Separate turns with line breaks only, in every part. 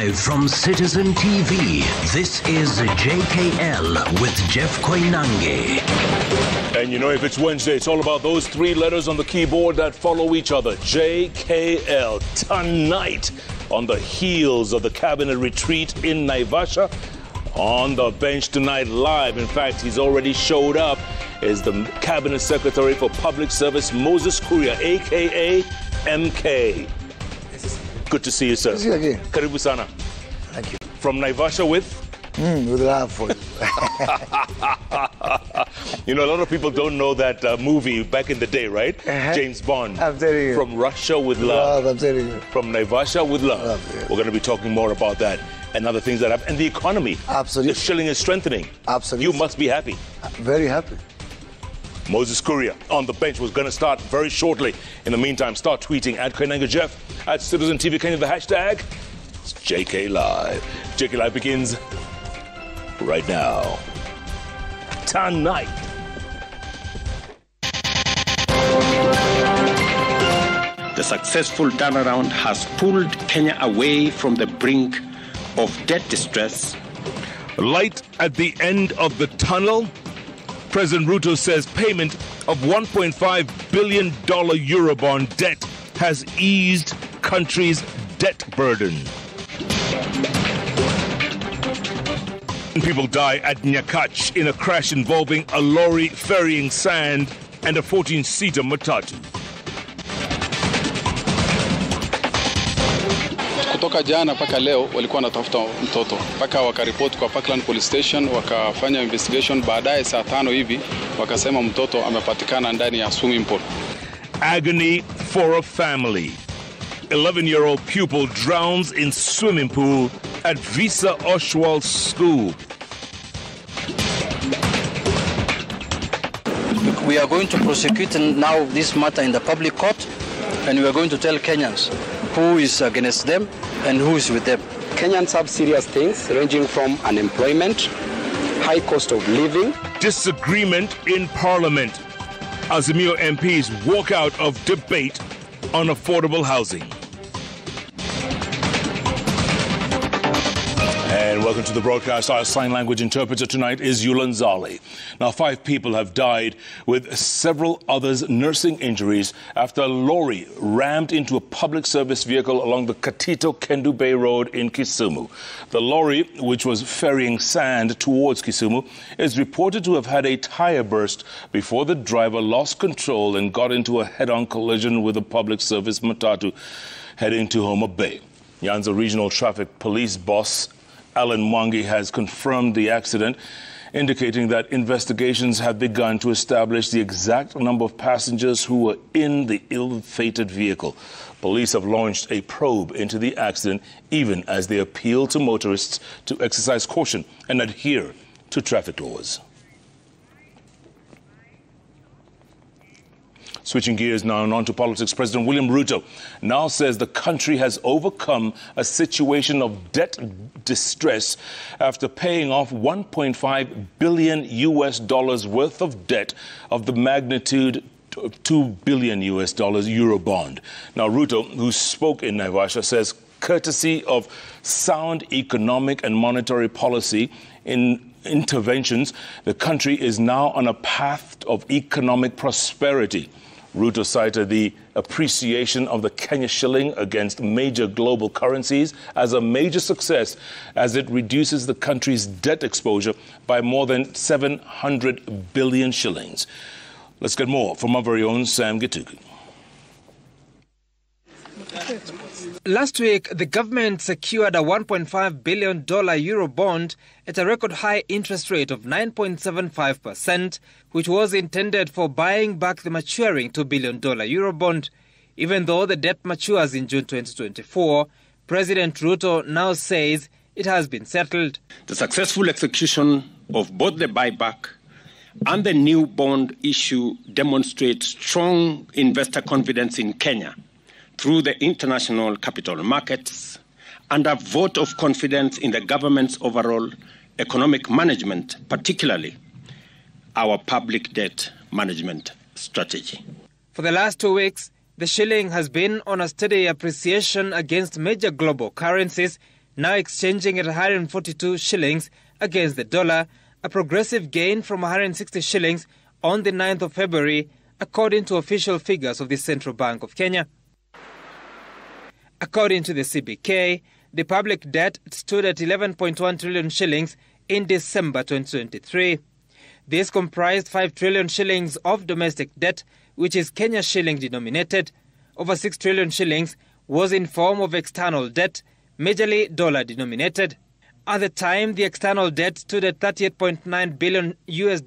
Live from Citizen TV, this is JKL with Jeff Koinange.
And you know, if it's Wednesday, it's all about those three letters on the keyboard that follow each other. JKL. Tonight, on the heels of the cabinet retreat in Naivasha, on the bench tonight live. In fact, he's already showed up, is the Cabinet Secretary for Public Service, Moses Kuria, a.k.a. MK. Good to see you, sir.
Good to see you again.
Karibu sana.
Thank you.
From Naivasha with?
With love for you.
You know, a lot of people don't know that movie back in the day, right? James Bond.
I'm telling you.
From Russia with love.
I'm telling you.
From Naivasha with love.
Yeah.
We're going to be talking more about that and other things that happen. And the economy.
Absolutely.
The shilling is strengthening.
Absolutely.
You must be happy.
Very happy.
Moses Kuria on the bench was going to start very shortly. In the meantime, start tweeting at Koinange Jeff, at Citizen TV Kenya, the hashtag. It's JK Live. JK Live begins right now. Tonight.
The successful turnaround has pulled Kenya away from the brink of debt distress.
Light at the end of the tunnel. President Ruto says payment of $1.5 billion Eurobond debt has eased country's debt burden. People die at Nyakach in a crash involving a lorry ferrying sand and a 14-seater matatu.
Kutoka jana mpaka leo walikuwa wanatafuta mtoto mpaka wakaripoti kwa Parkland Police Station, wakafanya investigation. Baadaye saa 5 hivi wakasema mtoto amepatikana ndani ya swimming pool.
Agony for a family. 11-year-old pupil drowns in swimming pool at Visa Oswald School.
We are going to prosecute now this matter in the public court, and we are going to tell Kenyans who is against them and who is with them.
Kenyans have serious things ranging from unemployment, high cost of living.
Disagreement in Parliament. Azimio MPs walk out of debate on affordable housing. And welcome to the broadcast. Our sign language interpreter tonight is Yulanzali. Now, 5 people have died with several others nursing injuries after a lorry rammed into a public service vehicle along the Katito Kendu Bay Road in Kisumu. The lorry, which was ferrying sand towards Kisumu, is reported to have had a tire burst before the driver lost control and got into a head-on collision with a public service matatu heading to Homa Bay. Nyanza Regional Traffic Police boss Alan Mwangi has confirmed the accident, indicating that investigations have begun to establish the exact number of passengers who were in the ill-fated vehicle. Police have launched a probe into the accident, even as they appeal to motorists to exercise caution and adhere to traffic laws. Switching gears now and on to politics, President William Ruto now says the country has overcome a situation of debt distress after paying off $1.5 billion worth of debt of the magnitude of $2 billion Eurobond. Now, Ruto, who spoke in Naivasha, says courtesy of sound economic and monetary policy in interventions, the country is now on a path of economic prosperity. Ruto cited the appreciation of the Kenya shilling against major global currencies as a major success as it reduces the country's debt exposure by more than 700 billion shillings. Let's get more from our very own Sam Gituku.
Last week, the government secured a $1.5 billion Eurobond at a record high interest rate of 9.75%, which was intended for buying back the maturing $2 billion Eurobond. Even though the debt matures in June 2024, President Ruto now says it has been settled.
The successful execution of both the buyback and the new bond issue demonstrate strong investor confidence in Kenya through the international capital markets and a vote of confidence in the government's overall economic management, particularly our public debt management strategy.
For the last 2 weeks, the shilling has been on a steady appreciation against major global currencies, now exchanging at 142 shillings against the dollar, a progressive gain from 160 shillings on the 9th of February, according to official figures of the Central Bank of Kenya. According to the CBK, the public debt stood at 11.1 trillion shillings in December 2023. This comprised 5 trillion shillings of domestic debt, which is Kenya shilling denominated. Over 6 trillion shillings was in form of external debt, majorly dollar denominated. At the time, the external debt stood at $38.9 billion US.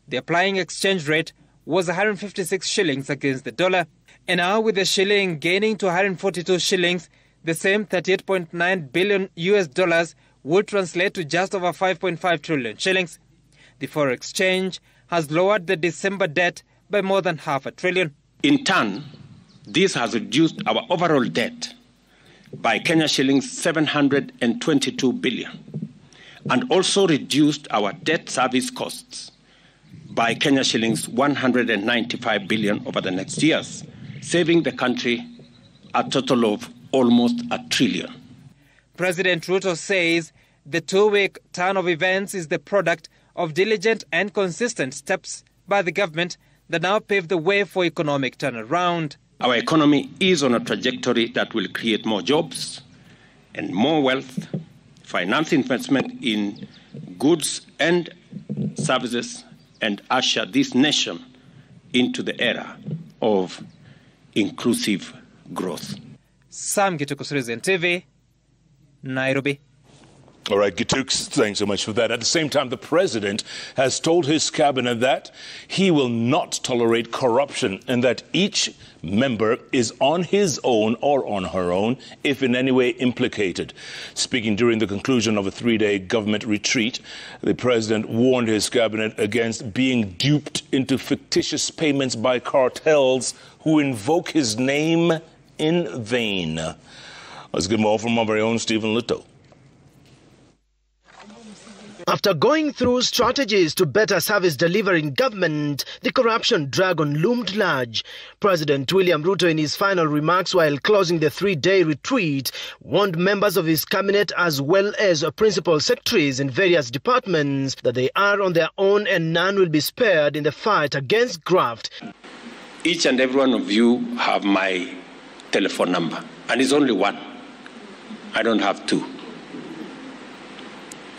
The applying exchange rate was 156 shillings against the dollar. And now, with the shilling gaining to 142 shillings, the same $38.9 billion US would translate to just over 5.5 trillion shillings. The foreign exchange has lowered the December debt by more than half a trillion.
In turn, this has reduced our overall debt by Kenya shillings 722 billion, and also reduced our debt service costs by Kenya shillings 195 billion over the next years, saving the country a total of almost $1 trillion.
President Ruto says the 2-week turn of events is the product of diligent and consistent steps by the government that now pave the way for economic turnaround.
Our economy is on a trajectory that will create more jobs and more wealth, finance investment in goods and services, and usher this nation into the era of inclusive growth.
Sam Gituku, Citizen TV, Nairobi.
All right, Gitux, thanks so much for that. At the same time, the president has told his cabinet that he will not tolerate corruption and that each member is on his own or on her own if in any way implicated. Speaking during the conclusion of a 3-day government retreat, the president warned his cabinet against being duped into fictitious payments by cartels who invoke his name in vain. Let's get more from our very own Stephen Little.
After going through strategies to better service delivery in government, the corruption dragon loomed large. President William Ruto, in his final remarks while closing the 3-day retreat, warned members of his cabinet as well as principal secretaries in various departments that they are on their own and none will be spared in the fight against graft.
Each and every one of you have my telephone number, and it's only one. I don't have two.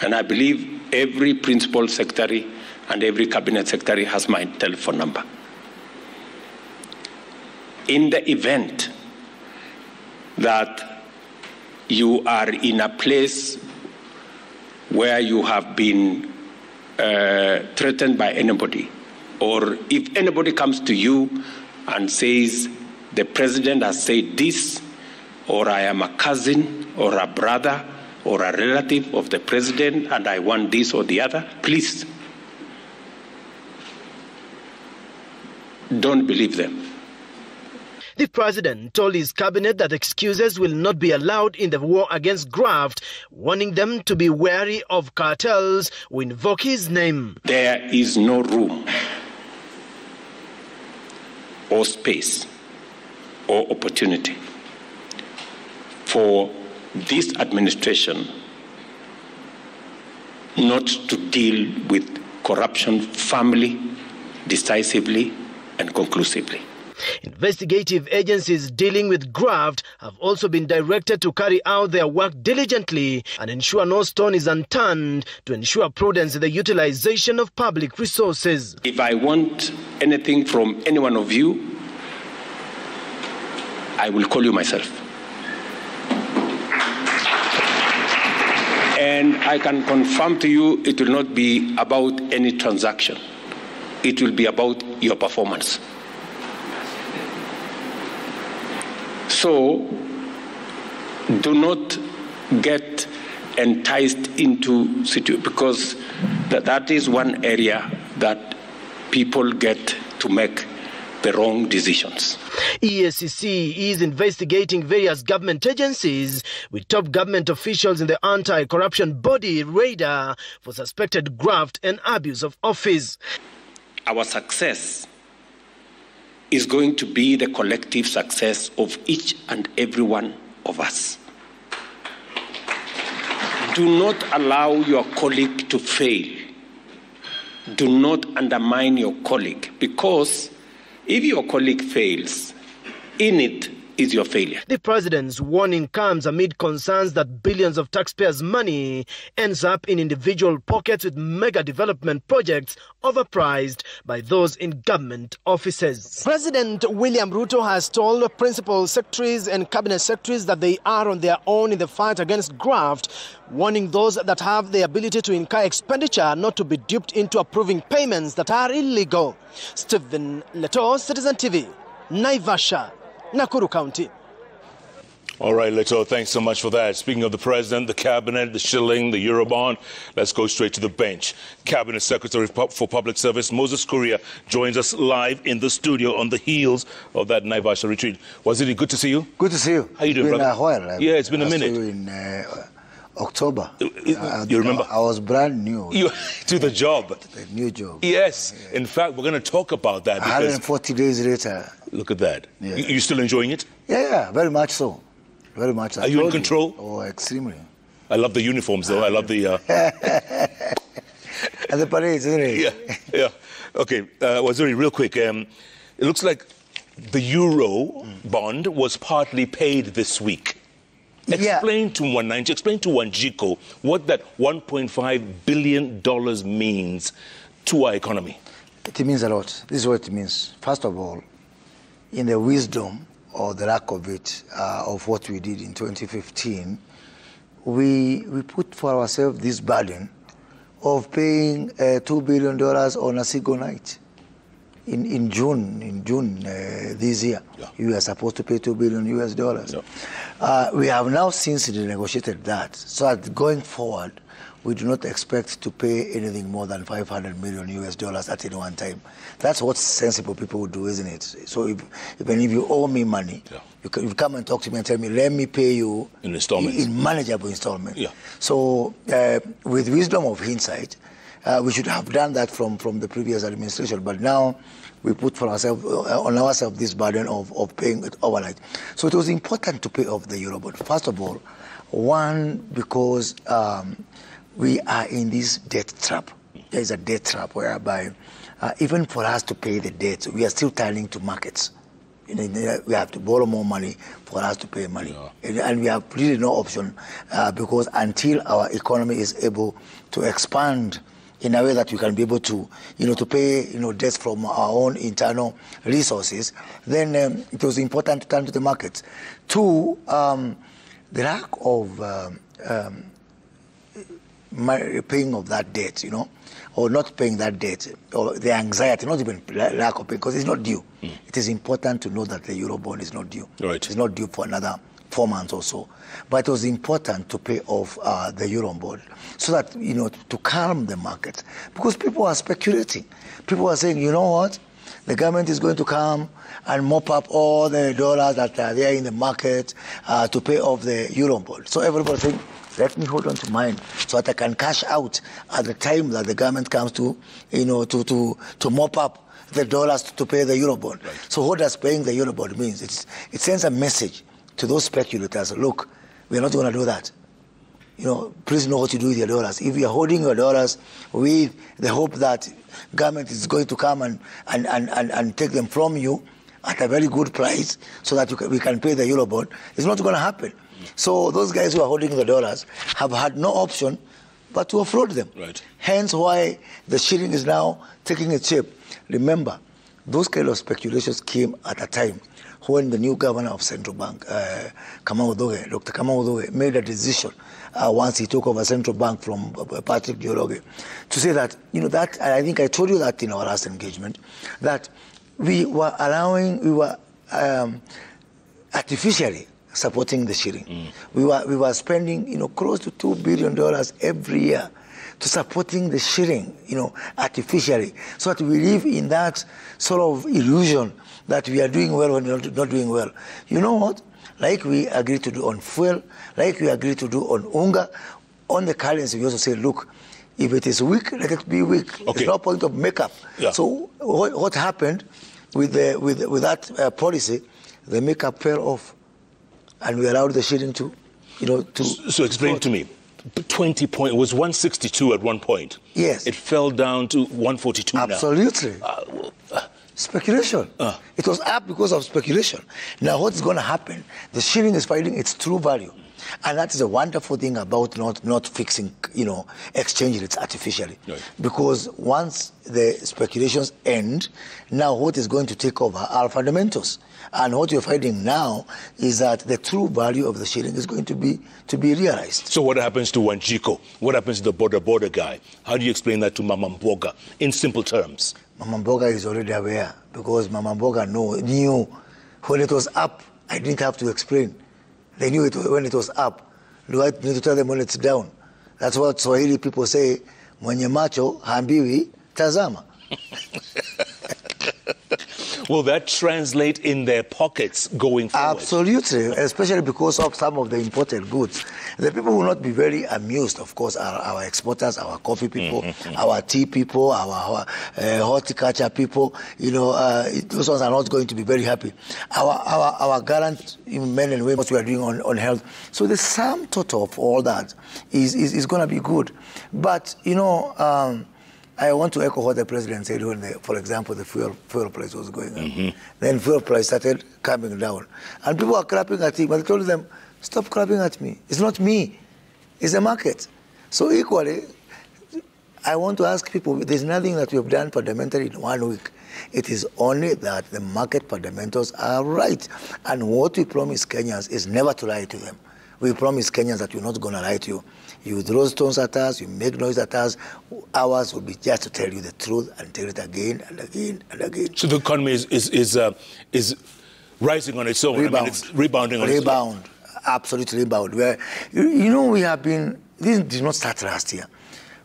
And I believe every principal secretary and every cabinet secretary has my telephone number. In the event that you are in a place where you have been threatened by anybody, or if anybody comes to you and says, the president has said this, or I am a cousin or a brother or a relative of the president and I want this or the other, please don't believe them.
The president told his cabinet that excuses will not be allowed in the war against graft, warning them to be wary of cartels who invoke his name.
There is no room or space or opportunity for this administration not to deal with corruption firmly, decisively, and conclusively.
Investigative agencies dealing with graft have also been directed to carry out their work diligently and ensure no stone is unturned to ensure prudence in the utilization of public resources.
If I want anything from any one of you, I will call you myself. And I can confirm to you it will not be about any transaction. It will be about your performance. So do not get enticed into situation, because that is one area that people get to make the wrong decisions.
EACC is investigating various government agencies with top government officials in the anti-corruption body radar for suspected graft and abuse of office.
Our success is going to be the collective success of each and every one of us. do not allow your colleague to fail. Do not undermine your colleague, because if your colleague fails, in it is your failure.
The president's warning comes amid concerns that billions of taxpayers' money ends up in individual pockets, with mega development projects overpriced by those in government offices. President William Ruto has told principal secretaries and cabinet secretaries that they are on their own in the fight against graft, warning those that have the ability to incur expenditure not to be duped into approving payments that are illegal. Stephen Leto, Citizen TV, Naivasha, Nakuru County.
All right, Leto, thanks so much for that. Speaking of the president, the cabinet, the shilling, the Eurobond, let's go straight to the bench. Cabinet Secretary for Public Service Moses Kuria joins us live in the studio on the heels of that Naivasha retreat. Was it good to see you?
Good to see you.
How you doing, brother?
It's been a while.
Yeah, it's been a minute.
In October.
You remember?
I was brand new.
To the job.
The new job.
Yes. Yeah. In fact, we're going to talk about that.
140 days later.
Look at that. Yeah. You still enjoying it?
Yeah, very much so. Very much.
Are you in control?
Oh, extremely.
I love the uniforms, though. I love the...
And the parades, isn't it?
Yeah. Okay, Waziri, real quick. It looks like the Euro bond was partly paid this week. Explain to Koinange, explain to Wanjiko what that $1.5 billion means to our economy.
It means a lot. This is what it means. First of all, in the wisdom or the lack of it, of what we did in 2015, we put for ourselves this burden of paying $2 billion on a single night. In June this year, we are supposed to pay $2 billion US. We have now since renegotiated that, so that going forward, we do not expect to pay anything more than $500 million US at any one time. That's what sensible people would do, isn't it? So even if you owe me money, you come and talk to me and tell me, let me pay you
in installments,
in manageable installments. So with wisdom of hindsight, we should have done that from the previous administration, but now we put on ourselves this burden of paying it overnight. So it was important to pay off the Eurobond. First of all, one, because we are in this debt trap. There is a debt trap whereby even for us to pay the debt, we are still turning to markets. We have to borrow more money for us to pay money. And we have really no option because until our economy is able to expand in a way that we can be able to, to pay, debts from our own internal resources, then it was important to turn to the markets. Two, the lack of paying of that debt, or not paying that debt, or the anxiety, not even lack of pay, because it's not due. It is important to know that the Eurobond is not due.
Right.
It's not due for another 4 months or so. But it was important to pay off the Eurobond so that, to calm the market. Because people are speculating. People are saying, you know what? The government is going to come and mop up all the dollars that are there in the market to pay off the Eurobond. So everybody saying, let me hold on to mine so that I can cash out at the time that the government comes to, to mop up the dollars to pay the Eurobond.
Right.
So what does paying the Eurobond means? It sends a message to those speculators. Look, we're not going to do that. Please know what you do with your dollars. If you're holding your dollars with the hope that government is going to come and take them from you at a very good price so that we can pay the Eurobond, it's not going to happen. So those guys who are holding the dollars have had no option but to offload them.
Right.
Hence why the shilling is now taking its shape. Remember, those kind of speculations came at a time when the new governor of Central Bank, Dr. Kamau Udoge, made a decision once he took over Central Bank from Patrick Njoroge to say that, that, and I think I told you that in our last engagement, that we were artificially supporting the shilling. We were spending, close to $2 billion every year to supporting the shilling, artificially, so that we live in that sort of illusion that we are doing well when we're not doing well. You know what? Like we agreed to do on fuel, like we agreed to do on unga, on the currency, we also say, look, if it is weak, let it be weak. Okay. There's no point of makeup. Yeah. So what happened with that policy? The makeup fell off, and we allowed the shilling to,
So explain to me, 20 point. It was 162 at one point.
Yes.
It fell down to 142
Absolutely.
now.
Speculation. It was up because of speculation. Now what's going to happen? The shilling is finding its true value. And that is a wonderful thing about not fixing, exchange rates artificially. Right. Because once the speculations end, now what is going to take over are fundamentals. And what you're finding now is that the true value of the shilling is going to be realized.
So what happens to Wanjiko? What happens to the border guy? How do you explain that to Mama Mboga in simple terms?
Mama Mboga is already aware, because Mama Mboga knew when it was up. I didn't have to explain. They knew it when it was up. Do I need to tell them when it's down? That's what Swahili people say, mwenye macho hambiwi tazama.
Will that translate in their pockets going forward?
Absolutely, especially because of some of the imported goods. The people will not be very amused, of course, are our exporters, our coffee people, our tea people, our horticulture people. Those ones are not going to be very happy. Our gallant men and women, what we are doing on health. So the sum total of all that is going to be good. But, I want to echo what the president said when, for example, the fuel price was going up. Then fuel price started coming down. And people are clapping at him, but I told them, stop clapping at me. It's not me. It's the market. So equally, I want to ask people, there's nothing that we have done fundamentally in 1 week. It is only that the market fundamentals are right. And what we promise Kenyans is never to lie to them. We promise Kenyans that we're not going to lie to you. You throw stones at us, you make noise at us. Ours will be just to tell you the truth and tell it again and again and again.
So the economy is rising on its own.
Rebound.
I mean, it's rebounding on its own.
Absolutely rebound. We have been, this did not start last year.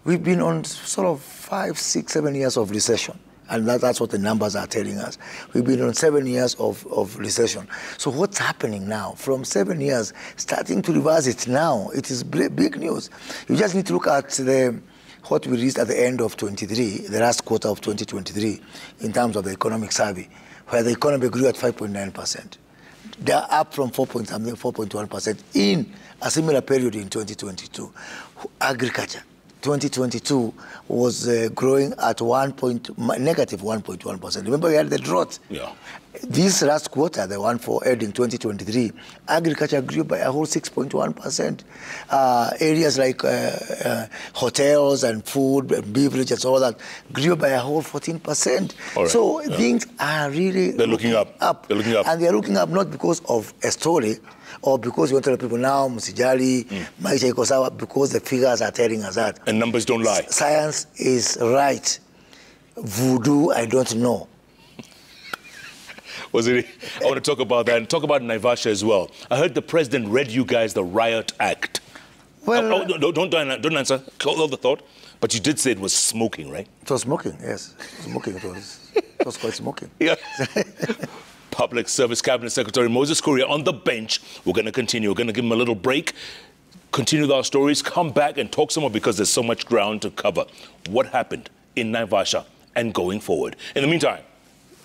We've been on sort of 5, 6, 7 years of recession. And that's what the numbers are telling us. We've been on 7 years of recession. So what's happening now? From 7 years, starting to reverse it now, it is big news. You just need to look at what we reached at the end of 23, the last quarter of 2023, in terms of the economic survey, where the economy grew at 5.9%. They're up from 4.1% in a similar period in 2022. Agriculture. 2022 was growing at negative 1.1%. Remember, we had the drought.
Yeah.
This last quarter, the one for ending 2023, agriculture grew by a whole 6.1%. Areas like hotels and food and beverages, all that, grew by a whole 14%. Right. So things are really
looking up. They're looking up.
And they're looking up not because of a story, or because you want to tell people now, msijali, maisha iko sawa, because the figures are telling us that.
And numbers don't lie.
Science is right. Voodoo, I don't know.
I want to talk about that and talk about Naivasha as well. I heard the president read you guys the Riot Act.
Well,
don't answer. Hold the thought. But you did say it was smoking, right?
It was smoking, yes. Smoking, it was quite smoking.
Yeah. Public Service Cabinet Secretary Moses Kuria on the bench. We're going to continue. We're going to give him a little break, continue with our stories, come back and talk some more because there's so much ground to cover. What happened in Naivasha and going forward. In the meantime,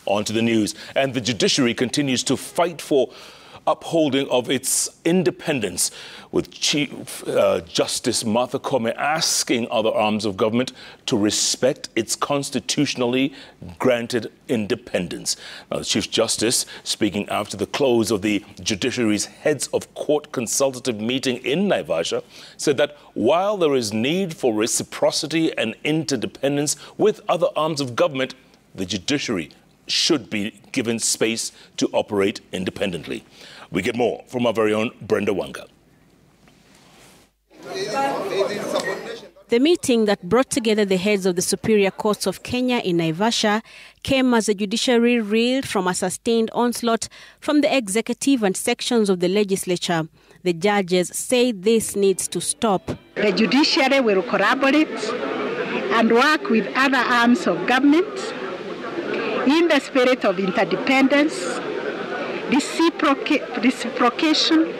on to the news. And the judiciary continues to fight for upholding of its independence, with Chief Justice Martha Koinange asking other arms of government to respect its constitutionally granted independence. Now, the Chief Justice, speaking after the close of the judiciary's heads of court consultative meeting in Naivasha, said that while there is need for reciprocity and interdependence with other arms of government, the judiciary should be given space to operate independently. We get more from our very own Brenda Wanga.
The meeting that brought together the heads of the superior courts of Kenya in Naivasha came as the judiciary reeled from a sustained onslaught from the executive and sections of the legislature. The judges say this needs to stop.
The judiciary will collaborate and work with other arms of government in the spirit of interdependence, reciprocation.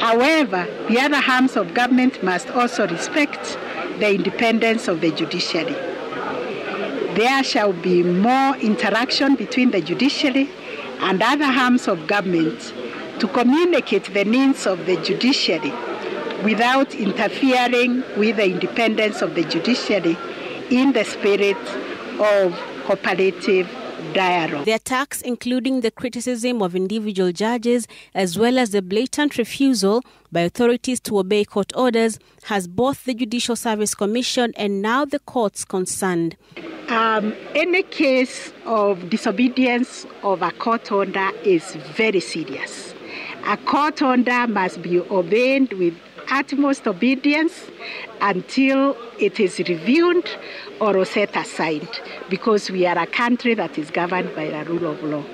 However, the other arms of government must also respect the independence of the judiciary. There shall be more interaction between the judiciary and other arms of government to communicate the needs of the judiciary without interfering with the independence of the judiciary in the spirit of cooperative dialogue.
The attacks, including the criticism of individual judges as well as the blatant refusal by authorities to obey court orders, has both the Judicial Service Commission and now the courts concerned.
Any case of disobedience of a court order is very serious. A court order must be obeyed with utmost obedience until it is reviewed or set aside, because we are a country that is governed by the rule of law.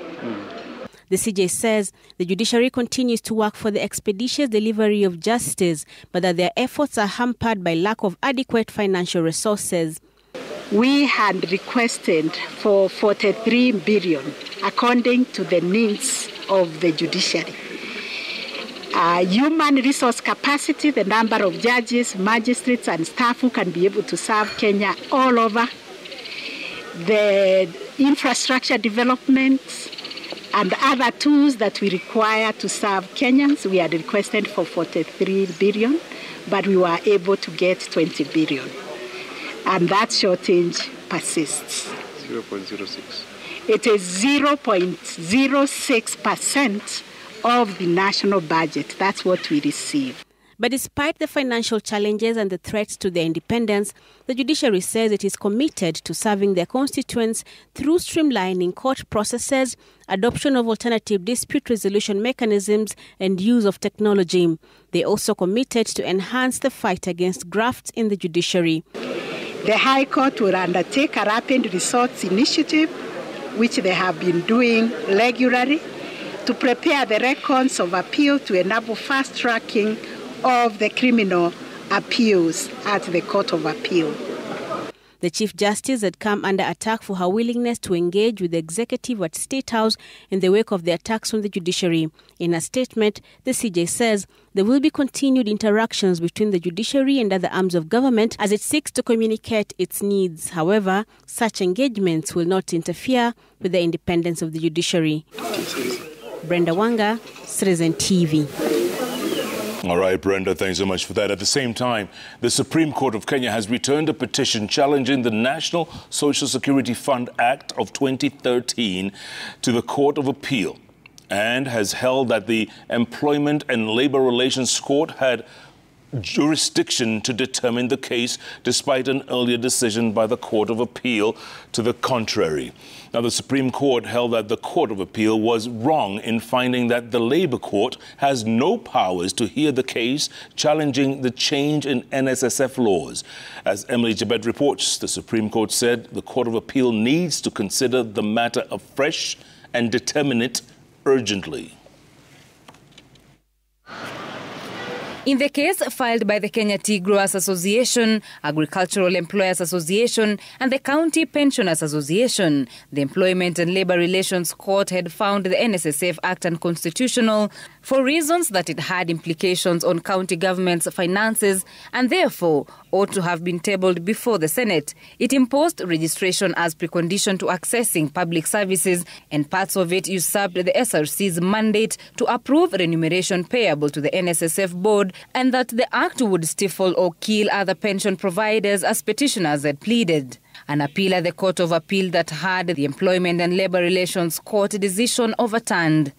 The CJ says the judiciary continues to work for the expeditious delivery of justice, but that their efforts are hampered by lack of adequate financial resources.
We had requested for 43 billion according to the needs of the judiciary. Human resource capacity, the number of judges, magistrates and staff who can be able to serve Kenya all over, the infrastructure developments and other tools that we require to serve Kenyans. We had requested for 43 billion, but we were able to get 20 billion. And that shortage persists.
0.06.
It is 0.06% of the national budget. That's what we receive.
But despite the financial challenges and the threats to their independence, the judiciary says it is committed to serving their constituents through streamlining court processes, adoption of alternative dispute resolution mechanisms, and use of technology. They also committed to enhance the fight against graft in the judiciary.
The High Court will undertake a rapid resource initiative, which they have been doing regularly, to prepare the records of appeal to enable fast tracking of the criminal appeals at the Court of Appeal.
The Chief Justice had come under attack for her willingness to engage with the executive at State House in the wake of the attacks on the judiciary. In a statement, the CJ says there will be continued interactions between the judiciary and other arms of government as it seeks to communicate its needs. However, such engagements will not interfere with the independence of the judiciary. Brenda Wanga, Citizen TV.
All right, Brenda, thanks so much for that. At the same time, the Supreme Court of Kenya has returned a petition challenging the National Social Security Fund Act of 2013 to the Court of Appeal and has held that the Employment and Labor Relations Court had jurisdiction to determine the case despite an earlier decision by the Court of Appeal to the contrary. Now, the Supreme Court held that the Court of Appeal was wrong in finding that the Labour Court has no powers to hear the case challenging the change in NSSF laws. As Emily Jabet reports, the Supreme Court said the Court of Appeal needs to consider the matter afresh and determine it urgently.
In the case filed by the Kenya Tea Growers Association, Agricultural Employers Association and the County Pensioners Association, the Employment and Labor Relations Court had found the NSSF Act unconstitutional for reasons that it had implications on county government's finances and therefore ought to have been tabled before the Senate. It imposed registration as precondition to accessing public services, and parts of it usurped the SRC's mandate to approve remuneration payable to the NSSF board, and that the act would stifle or kill other pension providers as petitioners had pleaded. An appeal at the Court of Appeal that had the Employment and Labor Relations Court decision overturned.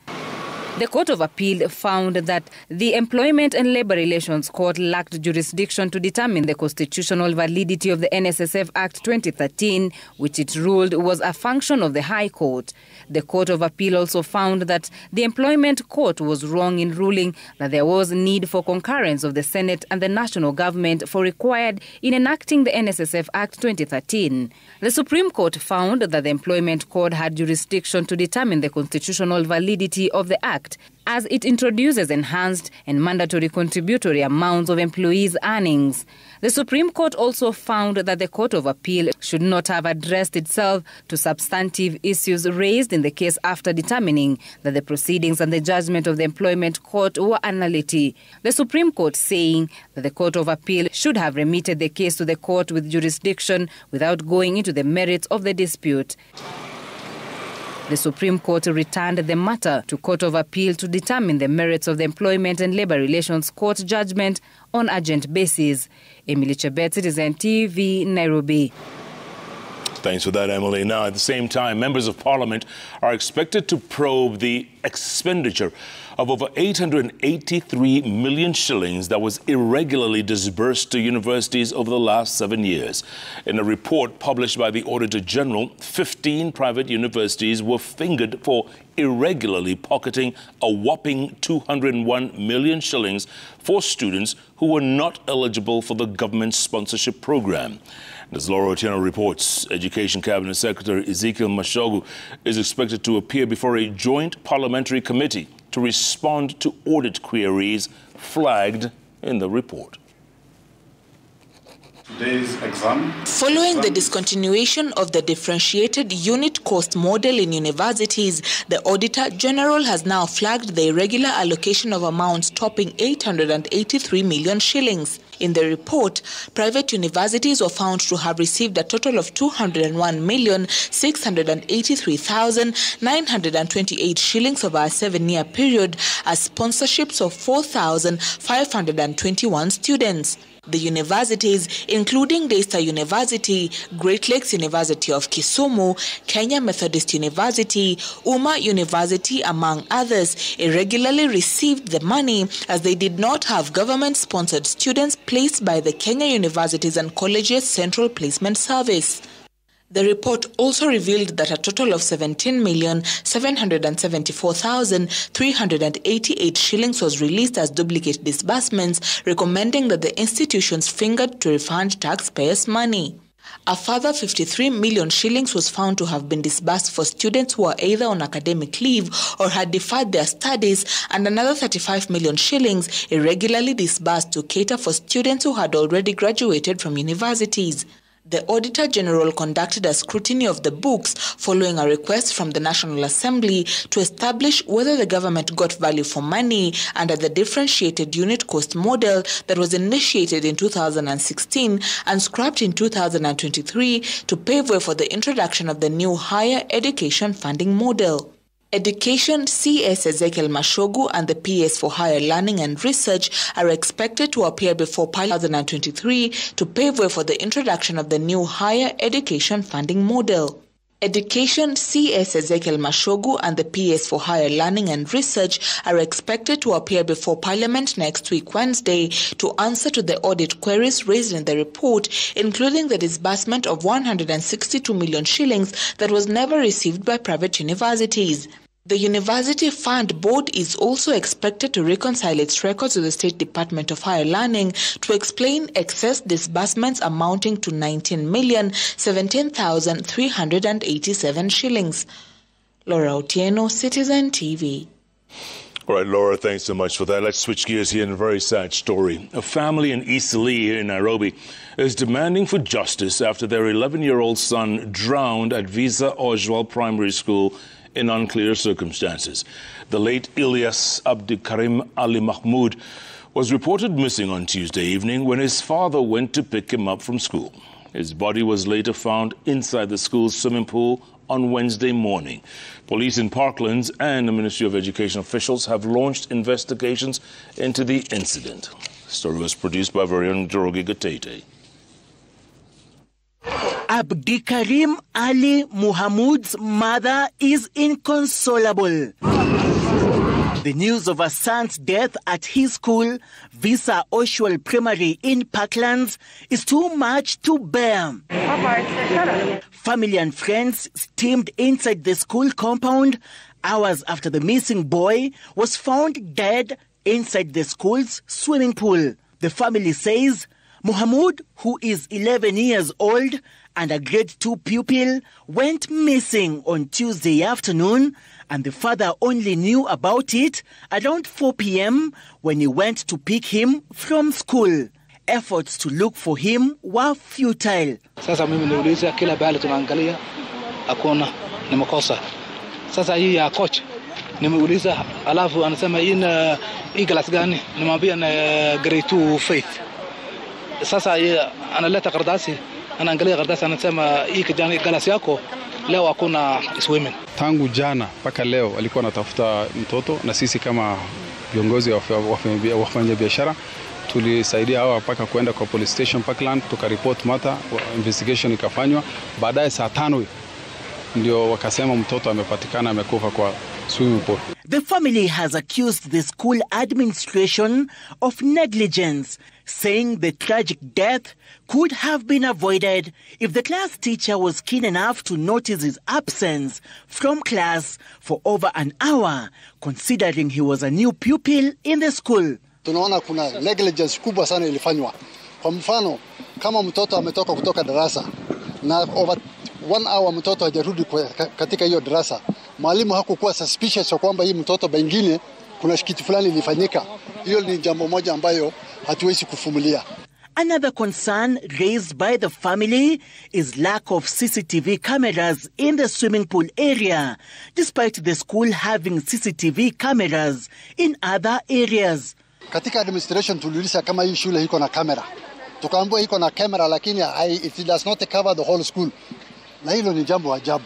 The Court of Appeal found that the Employment and Labor Relations Court lacked jurisdiction to determine the constitutional validity of the NSSF Act 2013, which it ruled was a function of the High Court. The Court of Appeal also found that the Employment Court was wrong in ruling that there was need for concurrence of the Senate and the national government for required in enacting the NSSF Act 2013. The Supreme Court found that the Employment Court had jurisdiction to determine the constitutional validity of the Act, as it introduces enhanced and mandatory contributory amounts of employees' earnings. The Supreme Court also found that the Court of Appeal should not have addressed itself to substantive issues raised in the case after determining that the proceedings and the judgment of the Employment Court were a nullity. The Supreme Court saying that the Court of Appeal should have remitted the case to the court with jurisdiction without going into the merits of the dispute. The Supreme Court returned the matter to Court of Appeal to determine the merits of the Employment and Labour Relations Court judgment on urgent basis. Emily Chebet, Citizen TV, Nairobi.
Thanks for that, Emily. Now, at the same time, members of Parliament are expected to probe the expenditure of over 883 million shillings that was irregularly disbursed to universities over the last 7 years. In a report published by the Auditor General, 15 private universities were fingered for irregularly pocketing a whopping 201 million shillings for students who were not eligible for the government sponsorship program. As Laura Otieno reports, Education Cabinet Secretary Ezekiel Mashogu is expected to appear before a joint parliamentary committee to respond to audit queries flagged in the report.
Today's exam.
Following the discontinuation of the differentiated unit cost model in universities, the Auditor General has now flagged the irregular allocation of amounts topping 883 million shillings. In the report, private universities were found to have received a total of 201,683,928 shillings over a 7-year period as sponsorships of 4,521 students. The universities, including Daystar University, Great Lakes University of Kisumu, Kenya Methodist University, Uma University, among others, irregularly received the money as they did not have government-sponsored students placed by the Kenya Universities and Colleges Central Placement Service. The report also revealed that a total of 17,774,388 shillings was released as duplicate disbursements, recommending that the institutions fingered to refund taxpayers' money. A further 53 million shillings was found to have been disbursed for students who were either on academic leave or had deferred their studies, and another 35 million shillings irregularly disbursed to cater for students who had already graduated from universities. The Auditor General conducted a scrutiny of the books following a request from the National Assembly to establish whether the government got value for money under the differentiated unit cost model that was initiated in 2016 and scrapped in 2023 to pave way for the introduction of the new higher education funding model. Education CS Ezekiel Mashogu and the PS for Higher Learning and Research are expected to appear before Parliament 2023 to pave way for the introduction of the new higher education funding model. Education CS Ezekiel Mashogu and the PS for Higher Learning and Research are expected to appear before Parliament next week Wednesday to answer to the audit queries raised in the report, including the disbursement of 162 million shillings that was never received by private universities. The University Fund Board is also expected to reconcile its records with the State Department of Higher Learning to explain excess disbursements amounting to 19,017,387 shillings. Laura Otieno, Citizen TV.
All right, Laura, thanks so much for that. Let's switch gears here in a very sad story. A family in Eastleigh here in Nairobi is demanding for justice after their 11-year-old son drowned at Visa Oswald Primary School in unclear circumstances. The late Ilyas Abdikarim Ali Mahmood was reported missing on Tuesday evening when his father went to pick him up from school. His body was later found inside the school's swimming pool on Wednesday morning. Police in Parklands and the Ministry of Education officials have launched investigations into the incident. The story was produced by very own Joroge Gatete.
Abdikarim Ali Muhammad's mother is inconsolable. The news of her son's death at his school, Visa Oswald Primary in Parklands, is too much to bear. Family and friends steamed inside the school compound hours after the missing boy was found dead inside the school's swimming pool. The family says Muhammad, who is 11 years old and a grade 2 pupil, went missing on Tuesday afternoon, and the father only knew about it around 4 p.m. when he went to pick him from school. Efforts to look for him were futile.
Sasa mimi niuliza kila bahali tunaangalia hakuna ni makosa. Sasa hii ya coach nimeuliza, alafu anasema hii class gani? Nimwambia na grade 2 faith. Sasa analeta karatasi, anaangalia karatasi, anasema hii kijana class yako leo hakuna swimming.
Tangu jana mpaka leo walikuwa wanatafuta mtoto, na sisi kama viongozi wa wafanyabiashara tulisaidia hawa mpaka kwenda kwa police station Parkland, tukaripoti matter, investigation ikafanywa. Baadaye saa 5 ndio wakasema mtoto amepatikana amekufa kwa swimming pool.
The family has accused the school administration of negligence, saying the tragic death could have been avoided if the class teacher was keen enough to notice his absence from class for over an hour, considering he was a new pupil in the school.
Tunaona kuna negligence kubwa sana ilifanywa. Kwa mfano, kama mtoto ametoka kutoka darasa na over 1 hour mtoto hajarudi katika hiyo darasa, mwalimu hakukuwa suspicious ya kwamba hii mtoto bengine kuna kitu fulani ilifanyika. Hiyo ni jambo moja ambayo hatuwezi kufumilia.
Another concern raised by the family is lack of CCTV cameras in the swimming pool area, despite the school having CCTV cameras in other areas.
Katika administration tuliuliza kama hii shule iko na kamera. Tukaambiwa iko na kamera, lakini it does not cover the whole school. Na hilo ni jambo ajabu.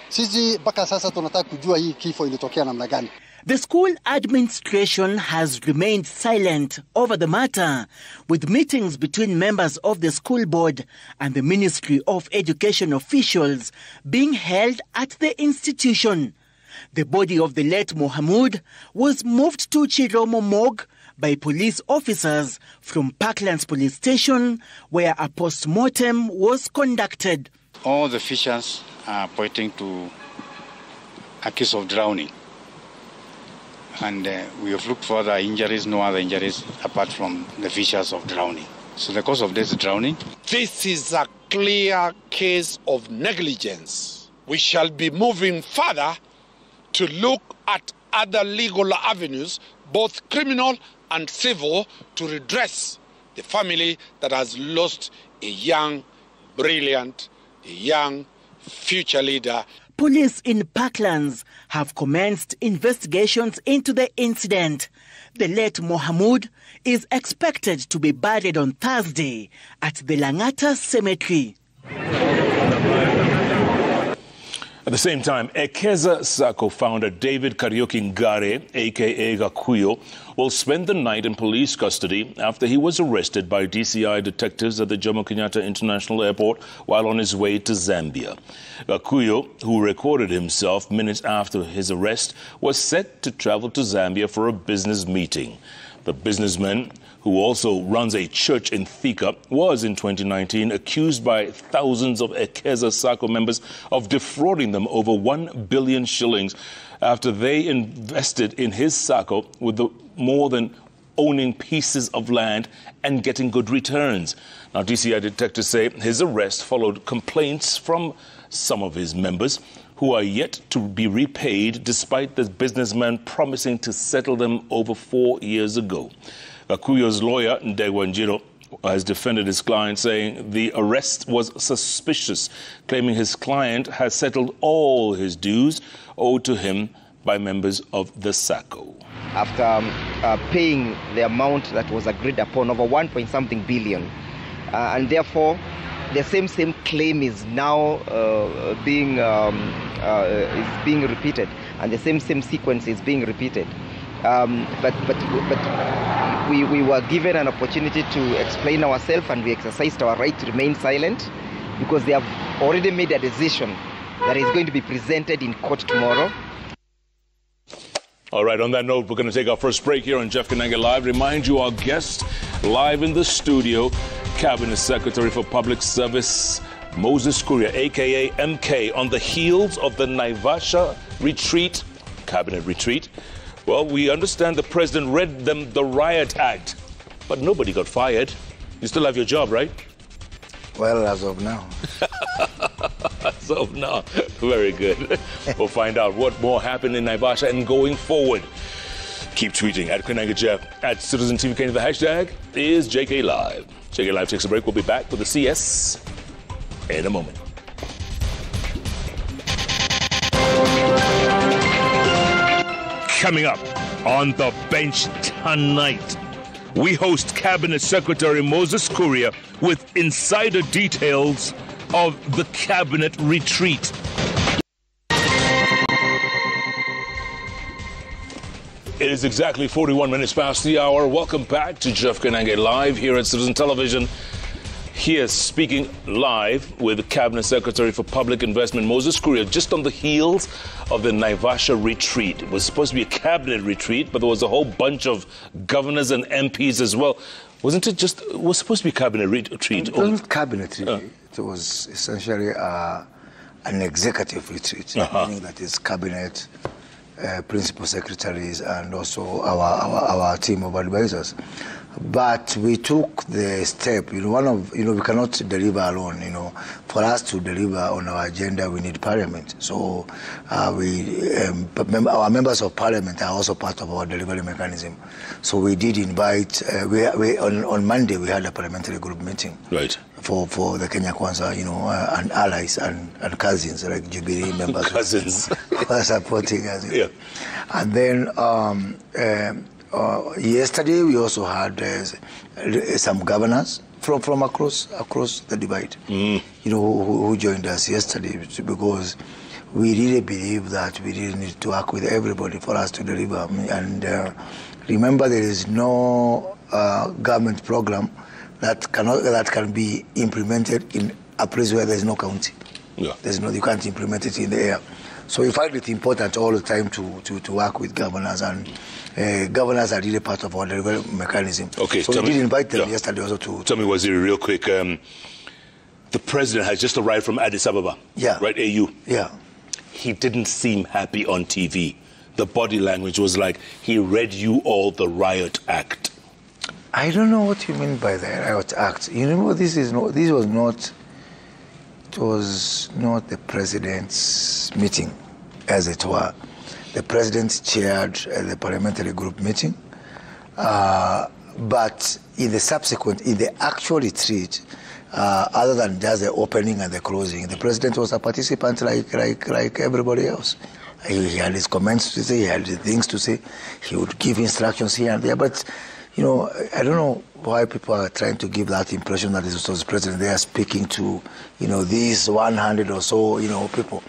Sisi mpaka sasa tunataka kujua hii kifo ilitokea namna gani.
The school administration has remained silent over the matter, with meetings between members of the school board and the Ministry of Education officials being held at the institution. The body of the late Mohamud was moved to Chiromo Morgue by police officers from Parklands police station, where a post-mortem was conducted.
All the features are pointing to a case of drowning. And we have looked for other injuries, no other injuries apart from the features of drowning. So the cause of death is drowning.
This is a clear case of negligence. We shall be moving further to look at other legal avenues, both criminal and civil, to redress the family that has lost a young, brilliant, a young future leader.
Police in Parklands have commenced investigations into the incident. The late Mohamud is expected to be buried on Thursday at the Langata Cemetery.
At the same time, Ekeza Sacco founder David Kariuki Ngare, a.k.a. Gakuyo, will spend the night in police custody after he was arrested by DCI detectives at the Jomo Kenyatta International Airport while on his way to Zambia. Gakuyo, who recorded himself minutes after his arrest, was set to travel to Zambia for a business meeting. The businessman, who also runs a church in Thika, was in 2019 accused by thousands of Ekeza Sacco members of defrauding them over 1 billion shillings after they invested in his Sacco with more than owning pieces of land and getting good returns. Now, DCI detectives say his arrest followed complaints from some of his members who are yet to be repaid despite the businessman promising to settle them over 4 years ago. Gakuyo's lawyer, Ndegwanjiro, has defended his client, saying the arrest was suspicious, claiming his client has settled all his dues owed to him by members of the Sacco.
After paying the amount that was agreed upon, over 1.something billion, and therefore the same claim is now being repeated, and the same sequence is being repeated. But we were given an opportunity to explain ourselves, and we exercised our right to remain silent because they have already made a decision that is going to be presented in court tomorrow.
All right, on that note, we're going to take our first break here on Jeff Koinange Live. Remind you, our guest live in the studio, Cabinet Secretary for Public Service, Moses Kuria, a.k.a. MK, on the heels of the Naivasha retreat, cabinet retreat. Well, we understand the president read them the Riot Act, but nobody got fired. You still have your job, right?
Well, as of now.
As of now. Very good. We'll find out what more happened in Naivasha and going forward. Keep tweeting at Koinange Jeff, at Citizen TV Kenya. The hashtag is JK Live. JK Live takes a break. We'll be back with the CS in a moment. Coming up on the bench tonight, we host Cabinet Secretary Moses Kuria with insider details of the cabinet retreat. It is exactly 41 minutes past the hour. Welcome back to Jeff Koinange live here at Citizen Television. Here speaking live with Cabinet Secretary for Public Investment, Moses Kuria, just on the heels of the Naivasha retreat. It was supposed to be a cabinet retreat, but there was a whole bunch of governors and MPs as well. Wasn't it just, it was supposed to be a cabinet retreat?
It wasn't cabinet retreat. It was essentially an executive retreat, meaning that is cabinet, principal secretaries, and also our team of advisors. But we took the step, we cannot deliver alone, For us to deliver on our agenda, we need parliament. So our members of parliament are also part of our delivery mechanism. So we did invite, on Monday we had a parliamentary group meeting.
Right.
For the Kenya Kwanza, and allies and cousins, like Jubilee members.
Cousins.
Who are supporting us.
Yeah.
And then yesterday we also had some governors from across the divide, who joined us yesterday, because we really believe that we really need to work with everybody for us to deliver. And remember, there is no government program that can be implemented in a place where there is no county.
Yeah.
You can't implement it in the air. So we find it important all the time to work with governors, and governors are really part of our delivery mechanism.
Okay,
so we did invite them yesterday also to...
Tell me, Waziri, real quick, the president has just arrived from Addis Ababa, right, AU?
Yeah.
He didn't seem happy on TV. The body language was like he read you all the riot act.
I don't know what you mean by the riot act. It was not the president's meeting, as it were. The president chaired the parliamentary group meeting, but in the actual retreat, other than just the opening and the closing, the president was a participant like everybody else. He had his comments to say, he had his things to say, he would give instructions here and there, but I don't know why people are trying to give that impression that this was the president. They are speaking to, these 100 or so, people.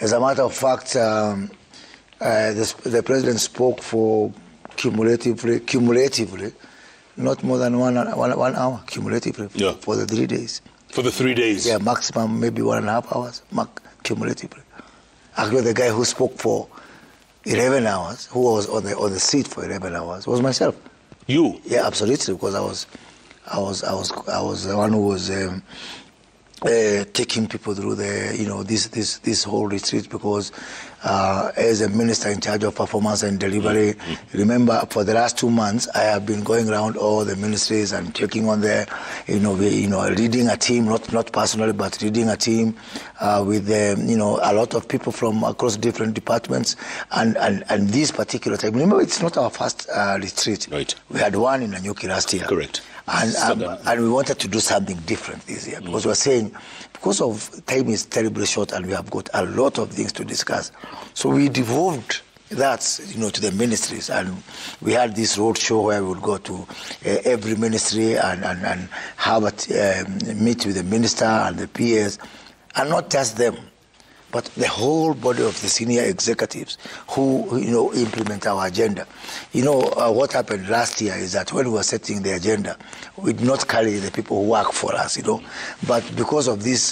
As a matter of fact, the president spoke for cumulatively, not more than one hour, cumulatively, for the 3 days.
For the 3 days?
Yeah, maximum maybe 1.5 hours, cumulatively. Actually, the guy who spoke for 11 hours, who was on the seat for 11 hours, was myself.
You?
Yeah, absolutely, because I was the one who was taking people through this whole retreat, because as a minister in charge of performance and delivery, remember, for the last 2 months I have been going around all the ministries and checking on leading a team, not personally, but leading a team with a lot of people from across different departments, and this particular time, remember, it's not our first retreat.
Right.
We had one in Nanyuki last year.
Correct.
And we wanted to do something different this year, because we were saying, because of time is terribly short and we have got a lot of things to discuss. So we devolved that, to the ministries, and we had this road show where we would go to every ministry and have meet with the minister and the PS, and not just them, but the whole body of the senior executives who, implement our agenda. What happened last year is that when we were setting the agenda, we did not carry the people who work for us, But because of this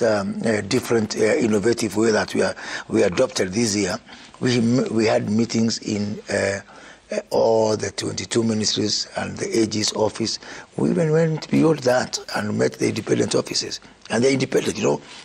different innovative way that we adopted this year, we had meetings in all the 22 ministries and the AG's office. We even went beyond that and met the independent offices. And they're independent,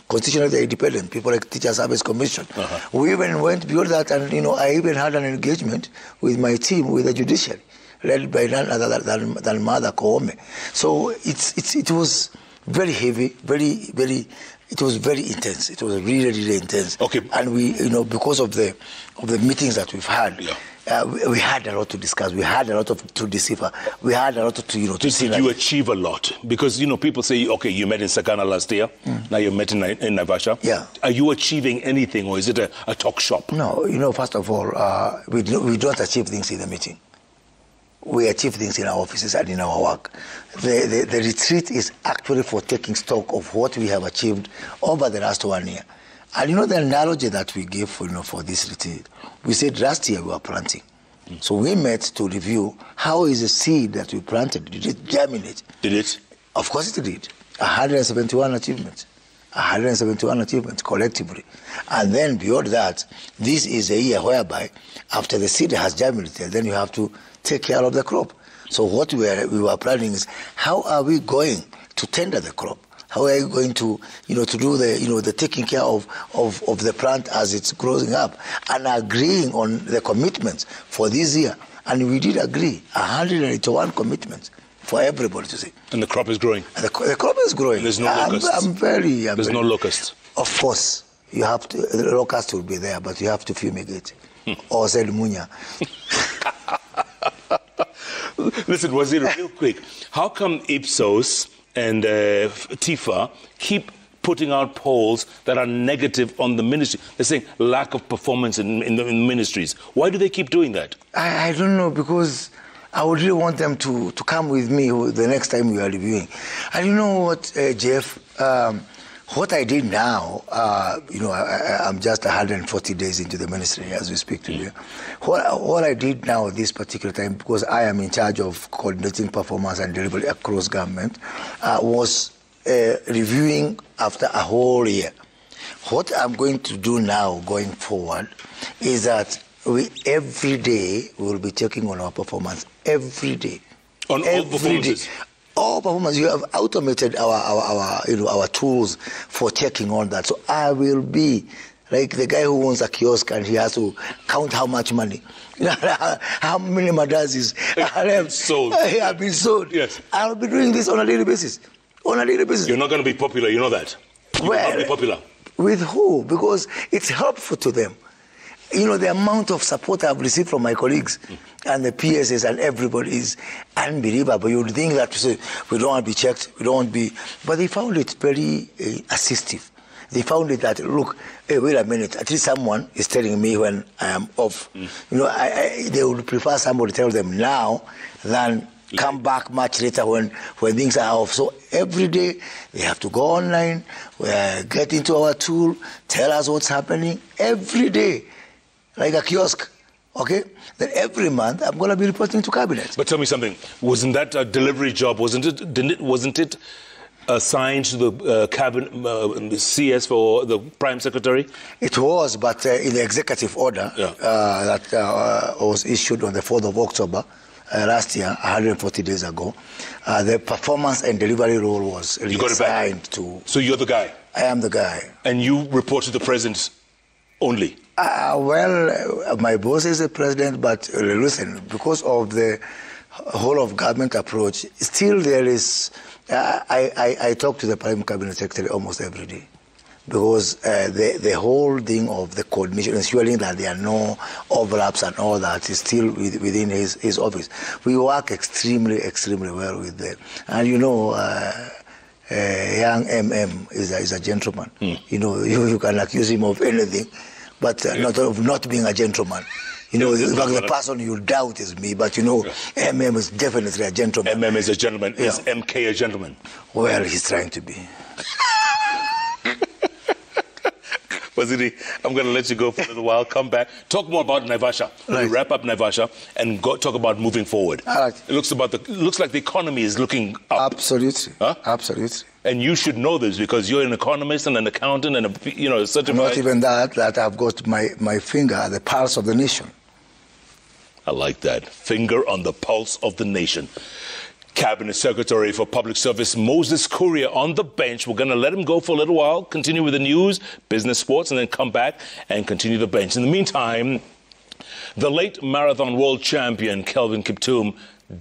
constitutionally they're independent, people like Teacher Service Commission. We even went beyond that, and, I even had an engagement with my team, with the judiciary, led by none other than Mother Koome. So it was very heavy, it was very intense. It was really, really intense.
Okay.
And we, because of the meetings that we've had, we had a lot to discuss. We had a lot to decipher. We had a lot to see.
Did you achieve a lot? Because, people say, okay, you met in Sakana last year. Now you met in Naivasha.
Yeah.
Are you achieving anything, or is it a talk shop?
No, first of all, we don't achieve things in the meeting. We achieve things in our offices and in our work. The retreat is actually for taking stock of what we have achieved over the last 1 year. And the analogy that we gave for this retreat, we said last year we were planting. So we met to review how is the seed that we planted. Did it germinate?
Did it?
Of course it did. 171 achievements. 171 achievements collectively. And then beyond that, this is a year whereby after the seed has germinated, then you have to take care of the crop. So what we were planning is, how are we going to tender the crop? How are you going to, to do the taking care of the plant as it's growing up, and agreeing on the commitments for this year? And we did agree 181 commitments for everybody to see.
And the crop is growing.
And the crop is growing.
And there's no locusts.
There's
no locusts.
Of course, you have to. The locusts will be there, but you have to fumigate. Or said Munya.
Listen, Waziri, real quick. How come Ipsos and TIFA keep putting out polls that are negative on the ministry? They're saying lack of performance in the ministries. Why do they keep doing that?
I don't know, because I would really want them to come with me the next time we are reviewing. And you know what, Jeff? What I did now, I'm just 140 days into the ministry as we speak today. What I did now this particular time, because I am in charge of coordinating performance and delivery across government, was reviewing after a whole year. What I'm going to do now going forward is that every day we will be checking on our performance. Every day.
On all performances?
All performance. You have automated our tools for checking on that. So I will be like the guy who owns a kiosk and he has to count how much money, how many mandazis have
sold.
Have been sold.
Yes.
I'll be doing this on a daily basis. On a daily basis.
You're not going to be popular, you know that. You will not be popular.
With who? Because it's helpful to them. The amount of support I've received from my colleagues and the PSS and everybody is unbelievable. You would think that we don't want to be checked, we don't want to be... But they found it very assistive. They found it that, look, hey, wait a minute, at least someone is telling me when I am off. They would prefer somebody to tell them now than come back much later when things are off. So every day they have to go online, get into our tool, tell us what's happening every day. Like a kiosk, okay? Then every month I'm going to be reporting to cabinet.
But tell me something. Wasn't that a delivery job? Wasn't it assigned to the cabinet CS for the Prime Secretary?
It was, but in the executive order that was issued on the 4th of October last year, 140 days ago, the performance and delivery role was assigned to...
So you're the guy?
I am the guy.
And you report to the president only?
My boss is the president, but listen, because of the whole of government approach, still there is... I talk to the Prime Cabinet Secretary almost every day, because the whole thing of the coordination, ensuring that there are no overlaps and all that, is still within his office. We work extremely well with them. And young MM is a gentleman. You can accuse him of anything, but not of not being a gentleman. The person you doubt is me, but MM is definitely a gentleman.
MM is a gentleman. Yeah. Is MK a gentleman?
Well, he's trying to be.
Waziri, I'm going to let you go for a little while. Come back. Talk more about Naivasha. Right. We'll wrap up Naivasha and talk about moving forward.
Right.
It looks like the economy is looking up.
Absolutely.
Huh?
Absolutely.
And you should know this because you're an economist and an accountant and a certified...
Not even that I've got my finger at the pulse of the nation.
I like that. Finger on the pulse of the nation. Cabinet Secretary for Public Service Moses Kuria on the bench. We're going to let him go for a little while, continue with the news, business, sports, and then come back and continue the bench. In the meantime, the late marathon world champion Kelvin Kiptum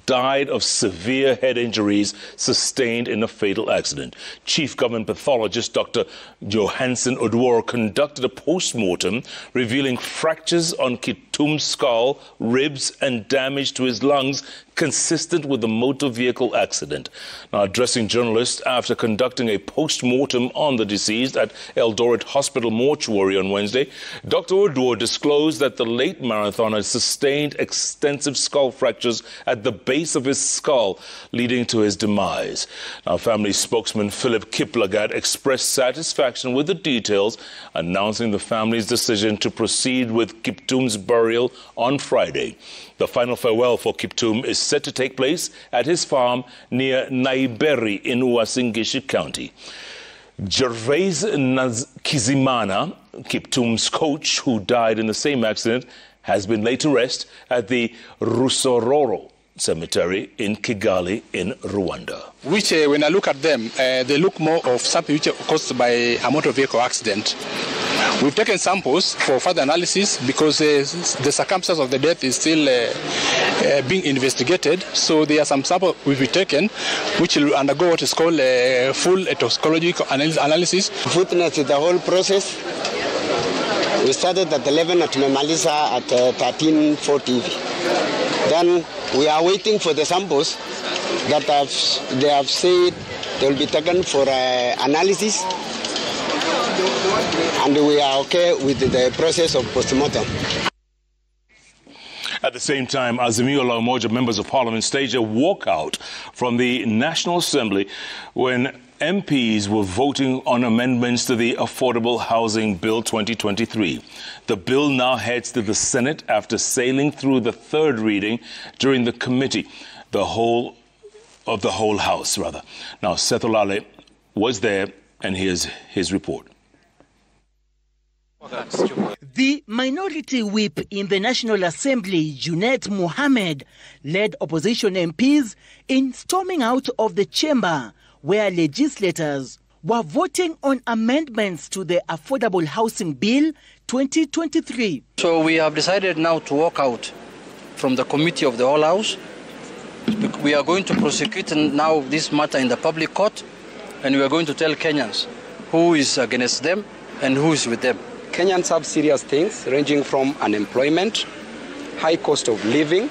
died of severe head injuries sustained in a fatal accident. Chief Government Pathologist Dr. Johansen Odwor conducted a post-mortem revealing fractures on Kiptum's skull, ribs, and damage to his lungs consistent with the motor vehicle accident. Now, addressing journalists after conducting a post-mortem on the deceased at Eldoret Hospital mortuary on Wednesday, Dr. Odwor disclosed that the late marathoner sustained extensive skull fractures at the base of his skull, leading to his demise. Now, family spokesman Philip Kiplagat expressed satisfaction with the details, announcing the family's decision to proceed with Kiptum's burial on Friday. The final farewell for Kiptum is set to take place at his farm near Naiberi in Uasin Gishu County. Gervais Kizimana, Kiptum's coach, who died in the same accident, has been laid to rest at the Rusororo Cemetery in Kigali in Rwanda.
Which, when I look at them, they look more of something which caused by a motor vehicle accident. We've taken samples for further analysis because the circumstance of the death is still being investigated. So there are some samples will be taken which will undergo what is called a full toxicological analysis.
Witness the whole process. We started at 11 at Memaliza at 13:40. Then we are waiting for the samples that they have said they will be taken for analysis. And we are okay with the process of postmortem.
At the same time, Azimio la Umoja members of parliament staged a walkout from the National Assembly when MPs were voting on amendments to the Affordable Housing Bill 2023. The bill now heads to the Senate after sailing through the third reading during the committee, the whole House. Now, Seth Olale was there, and here's his report.
The minority whip in the National Assembly, Junet Mohammed, led opposition MPs in storming out of the chamber where legislators were voting on amendments to the Affordable Housing Bill 2023.
So we have decided now to walk out from the committee of the whole House. We are going to prosecute now this matter in the public court, and we are going to tell Kenyans who is against them and who is with them.
Kenyans have serious things ranging from unemployment, high cost of living,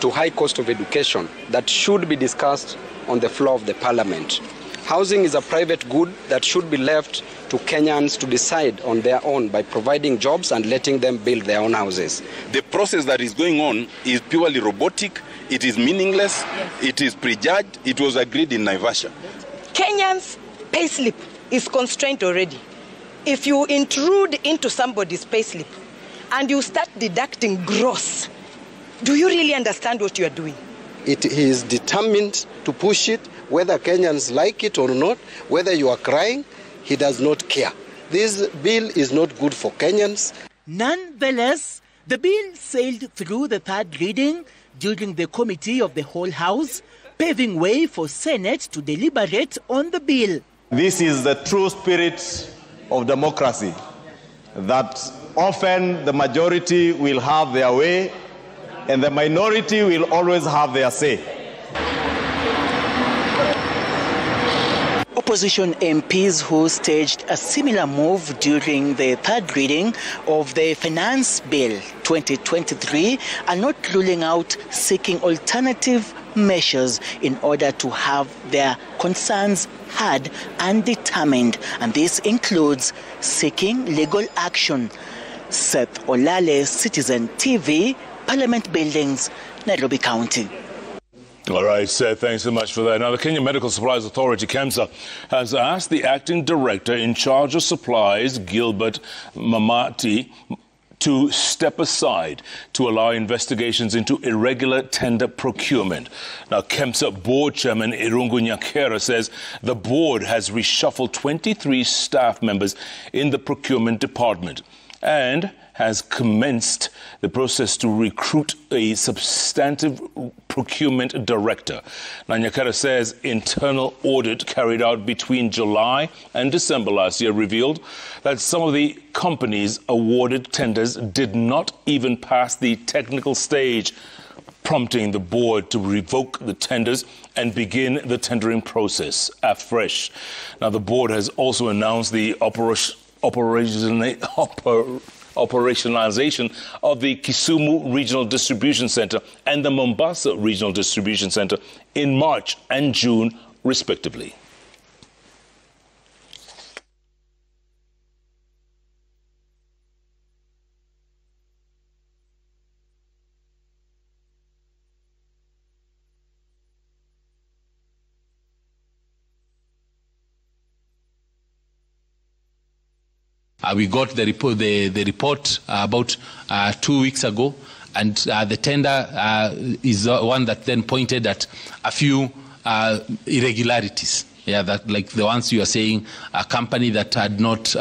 to high cost of education that should be discussed on the floor of the parliament. Housing is a private good that should be left to Kenyans to decide on their own by providing jobs and letting them build their own houses.
The process that is going on is purely robotic, it is meaningless, it is prejudged, it was agreed in Naivasha.
Kenyans' payslip is constrained already. If you intrude into somebody's payslip and you start deducting gross, do you really understand what you are doing?
He is determined to push it, whether Kenyans like it or not, whether you are crying, he does not care. This bill is not good for Kenyans.
Nonetheless, the bill sailed through the third reading during the committee of the whole House, paving way for Senate to deliberate on the bill.
This is the true spirit of democracy, that often the majority will have their way and the minority will always have their say.
Opposition MPs who staged a similar move during the third reading of the Finance Bill 2023 are not ruling out seeking alternative measures in order to have their concerns heard and determined, and this includes seeking legal action. Seth Olale, Citizen TV, Parliament Buildings, Nairobi County.
All right, Seth, thanks so much for that. Now, the Kenya Medical Supplies Authority, KEMSA, has asked the acting director in charge of supplies, Gilbert Mamati, to step aside to allow investigations into irregular tender procurement. Now, KEMSA board chairman Irungu Nyakera says the board has reshuffled 23 staff members in the procurement department and has commenced the process to recruit a substantive procurement director. Now, Nyakara says internal audit carried out between July and December last year revealed that some of the companies awarded tenders did not even pass the technical stage, prompting the board to revoke the tenders and begin the tendering process afresh. Now, the board has also announced the operationalization of the Kisumu Regional Distribution Center and the Mombasa Regional Distribution Center in March and June, respectively.
We got the report about 2 weeks ago, and the tender is one that then pointed at a few irregularities. Yeah, that like the ones you are saying, a company that had not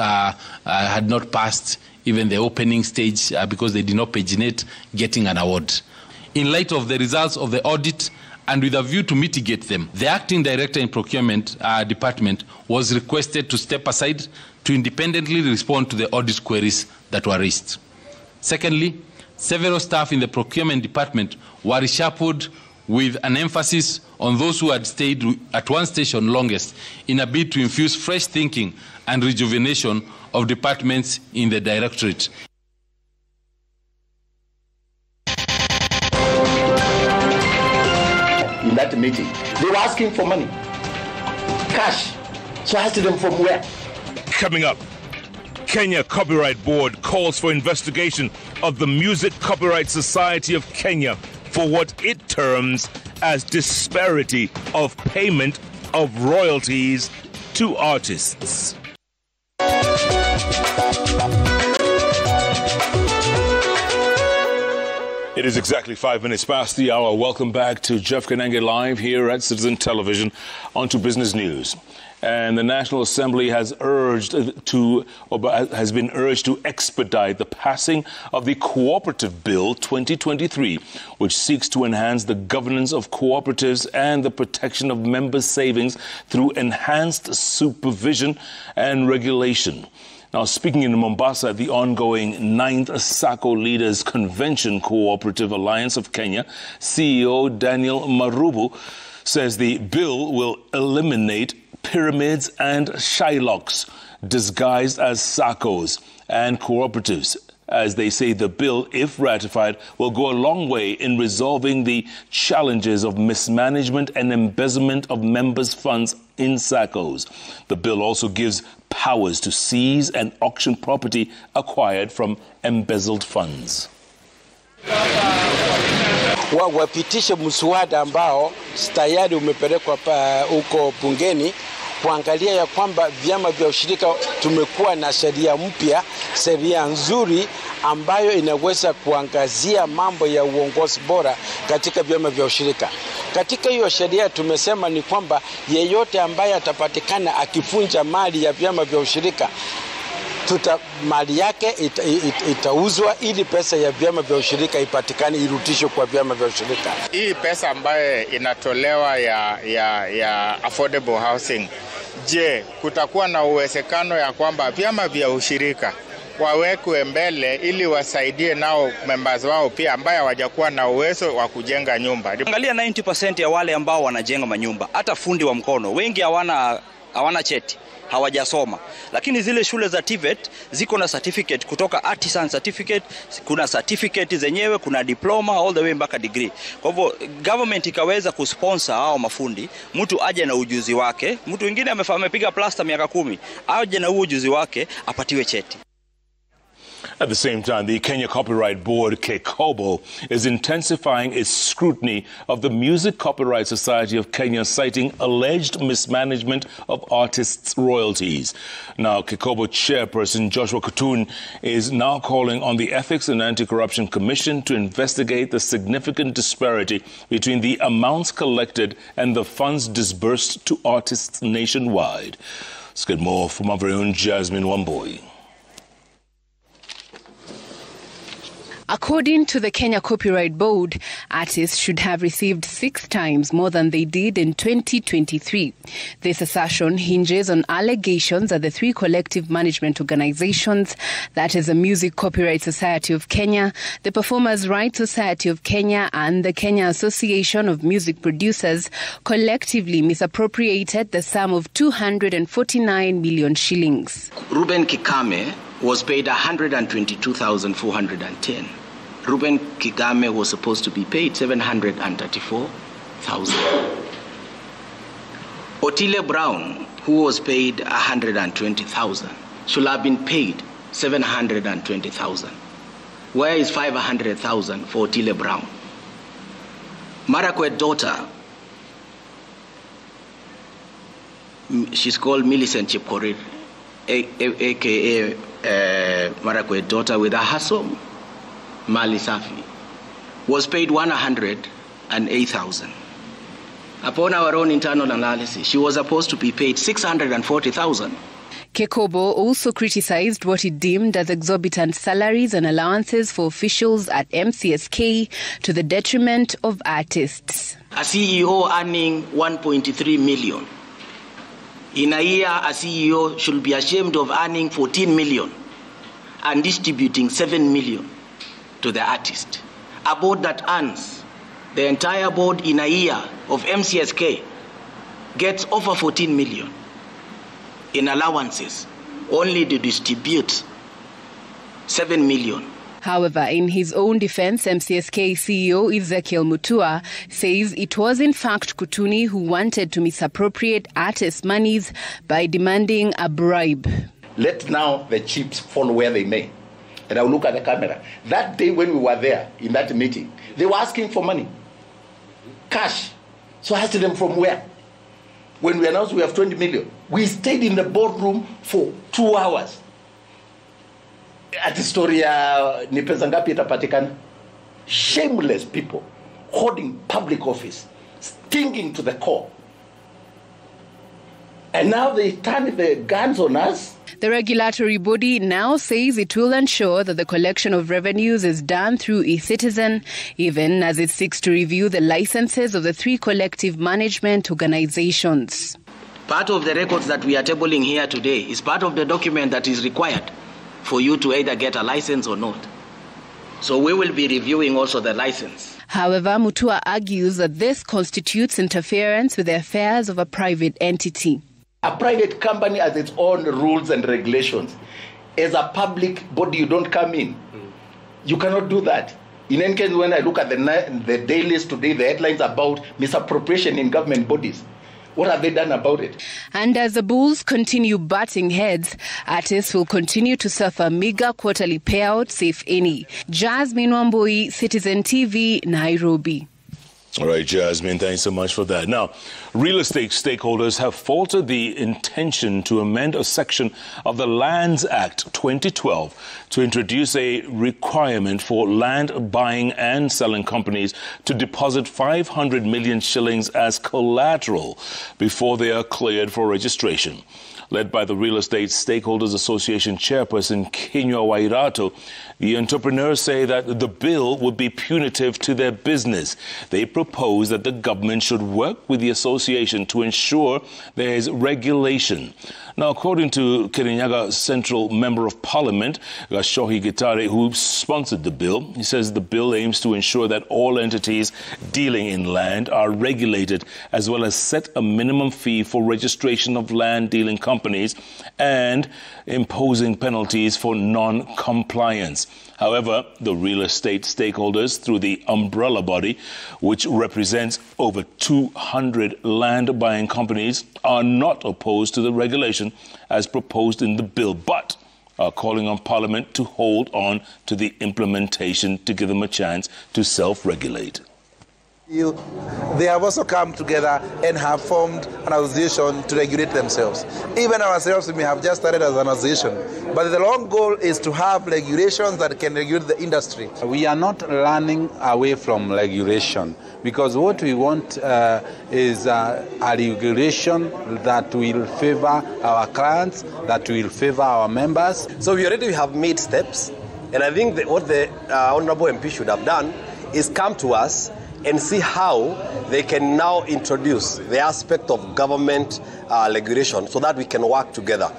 passed even the opening stage because they did not paginate getting an award. In light of the results of the audit and with a view to mitigate them, the acting director in procurement department was requested to step aside to independently respond to the audit queries that were raised. Secondly, several staff in the procurement department were reshuffled with an emphasis on those who had stayed at one station longest in a bid to infuse fresh thinking and rejuvenation of departments in the directorate.
In that meeting, they were asking for money, cash. So I asked them from where?
Coming up, Kenya Copyright Board calls for investigation of the Music Copyright Society of Kenya for what it terms as disparity of payment of royalties to artists. It is exactly 5 minutes past the hour. Welcome back to Jeff Koinange Live here at Citizen Television. On to business news. And the National Assembly has been urged to expedite the passing of the Cooperative Bill 2023, which seeks to enhance the governance of cooperatives and the protection of members' savings through enhanced supervision and regulation. Now, speaking in Mombasa at the ongoing 9th SACCO Leaders Convention Cooperative Alliance of Kenya, CEO Daniel Marubu says the bill will eliminate pyramids and shylocks disguised as SACCOs and cooperatives. As they say, the bill, if ratified, will go a long way in resolving the challenges of mismanagement and embezzlement of members' funds in SACCOs. The bill also gives powers to seize and auction property acquired from embezzled funds.
Wapitishe mswada ambao tayari umepelekwa huko bungeni kuangalia ya kwamba vyama vya ushirika tumekuwa na sheria mpya, sheria nzuri ambayo inaweza kuangazia mambo ya uongozi bora katika vyama vya ushirika. Katika hiyo sheria tumesema ni kwamba yeyote ambaye atapatikana akifunja mali ya vyama vya ushirika, mali yake itauzwa ili pesa ya vyama vya ushirika ipatikane, irudishwe kwa vyama vya ushirika.
Hii pesa ambayo inatolewa ya affordable housing, je, kutakuwa na uwezekano ya kwamba vyama vya ushirika wawekwe mbele ili wasaidie nao members wao pia ambaye hawajakuwa na uwezo wa kujenga nyumba?
Angalia 90% ya wale ambao wanajenga manyumba, hata fundi wa mkono, wengi hawana cheti, hawajasoma. Lakini zile shule za TVET ziko na certificate, kutoka artisan certificate, kuna certificate zenyewe, kuna diploma all the way mpaka degree. Kwa hivyo government ikaweza kusponsor hao mafundi, mtu aje na ujuzi wake, mtu mwingine amepiga plaster miaka 10, aje na ujuzi wake apatiwe cheti.
At the same time, the Kenya Copyright Board, KCOBO, is intensifying its scrutiny of the Music Copyright Society of Kenya, citing alleged mismanagement of artists' royalties. Now, KCOBO chairperson Joshua Kutun is now calling on the Ethics and Anti-Corruption Commission to investigate the significant disparity between the amounts collected and the funds disbursed to artists nationwide. Let's get more from our very own Jasmine Wamboi.
According to the Kenya Copyright Board, artists should have received 6 times more than they did in 2023. This assertion hinges on allegations that the 3 collective management organizations, that is the Music Copyright Society of Kenya, the Performers' Rights Society of Kenya, and the Kenya Association of Music Producers, collectively misappropriated the sum of 249 million shillings.
Ruben Kikame was paid 122,410. Ruben Kigame was supposed to be paid 734,000. Otile Brown, who was paid 120,000, should have been paid 720,000. Where is 500,000 for Otile Brown? Marakwet's daughter, she's called Millicent Chepkorir. aka Marakwet daughter with a Hasom, Mali Safi, was paid 108,000. Upon our own internal analysis, she was supposed to be paid 640,000.
Kekobo also criticized what he deemed as exorbitant salaries and allowances for officials at MCSK to the detriment of artists.
A CEO earning 1.3 million. In a year, a CEO should be ashamed of earning 14 million and distributing 7 million to the artist. A board that earns, the entire board in a year of MCSK gets over 14 million in allowances, only to distribute 7 million.
However, in his own defense, MCSK CEO Ezekiel Mutua says it was in fact Kutuni who wanted to misappropriate artists' monies by demanding a bribe.
Let now the chips fall where they may. And I'll look at the camera. That day when we were there in that meeting, they were asking for money. Cash. So I asked them from where? When we announced we have 20 million, we stayed in the boardroom for 2 hours. At the story, shameless people holding public office, stinging to the core. And now they turn the guns on us.
The regulatory body now says it will ensure that the collection of revenues is done through eCitizen, even as it seeks to review the licenses of the 3 collective management organizations.
Part of the records that we are tabling here today is part of the document that is required for you to either get a license or not. So we will be reviewing also the license.
However, Mutua argues that this constitutes interference with the affairs of a private entity.
A private company has its own rules and regulations. As a public body, you don't come in. You cannot do that. In any case, when I look at the dailies today, the headlines about misappropriation in government bodies. What have they done about it?
And as the bulls continue butting heads, artists will continue to suffer meager quarterly payouts, if any. Jasmine Wambui, Citizen TV, Nairobi.
All right, Jasmine, thanks so much for that. Now, real estate stakeholders have faltered the intention to amend a section of the Lands Act 2012 to introduce a requirement for land buying and selling companies to deposit 500 million shillings as collateral before they are cleared for registration. Led by the Real Estate Stakeholders Association chairperson Kinyua Wairato, the entrepreneurs say that the bill would be punitive to their business. They propose that the government should work with the association to ensure there is regulation. Now, according to Koinange Central Member of Parliament, Gashohi Gitare, who sponsored the bill, he says the bill aims to ensure that all entities dealing in land are regulated, as well as set a minimum fee for registration of land dealing companies and imposing penalties for non-compliance. However, the real estate stakeholders, through the umbrella body, which represents over 200 land buying companies, are not opposed to the regulation as proposed in the bill, but are calling on Parliament to hold on to the implementation to give them a chance to self-regulate.
They have also come together and have formed an association to regulate themselves. Even ourselves, we may have just started as an association, but the long goal is to have regulations that can regulate the industry.
We are not running away from regulation, because what we want is a regulation that will favor our clients, that will favor our members.
So we already have made steps, and I think that what the Honourable MP should have done is come to us and see how they can now introduce the aspect of government regulation so that we can work together.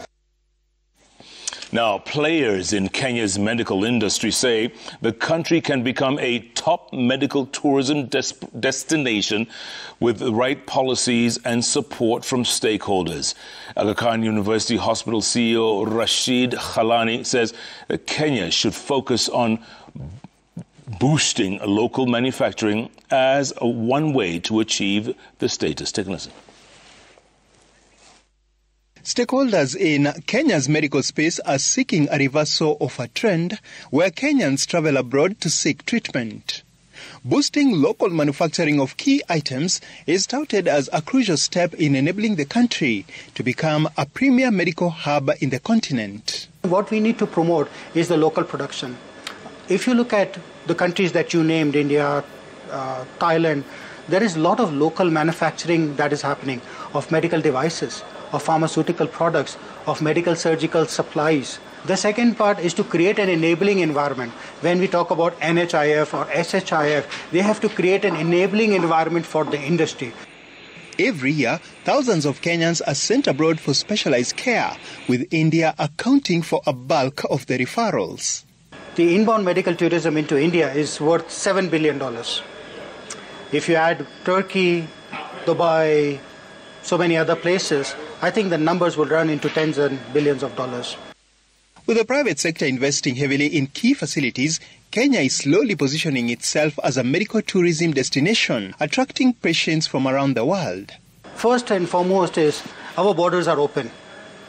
Now, players in Kenya's medical industry say the country can become a top medical tourism destination with the right policies and support from stakeholders. Aga Khan University Hospital CEO Rashid Khalani says that Kenya should focus on boosting local manufacturing as one way to achieve the status. Take a listen.
Stakeholders in Kenya's medical space are seeking a reversal of a trend where Kenyans travel abroad to seek treatment. Boosting local manufacturing of key items is touted as a crucial step in enabling the country to become a premier medical hub in the continent.
What we need to promote is the local production. If you look at the countries that you named, India, Thailand, there is a lot of local manufacturing that is happening of medical devices, of pharmaceutical products, of medical surgical supplies. The second part is to create an enabling environment. When we talk about NHIF or SHIF, they have to create an enabling environment for the industry.
Every year, thousands of Kenyans are sent abroad for specialized care, with India accounting for a bulk of the referrals.
The inbound medical tourism into India is worth $7 billion. If you add Turkey, Dubai, so many other places, I think the numbers will run into tens and billions of dollars.
With the private sector investing heavily in key facilities, Kenya is slowly positioning itself as a medical tourism destination, attracting patients from around the world.
First and foremost is our borders are open,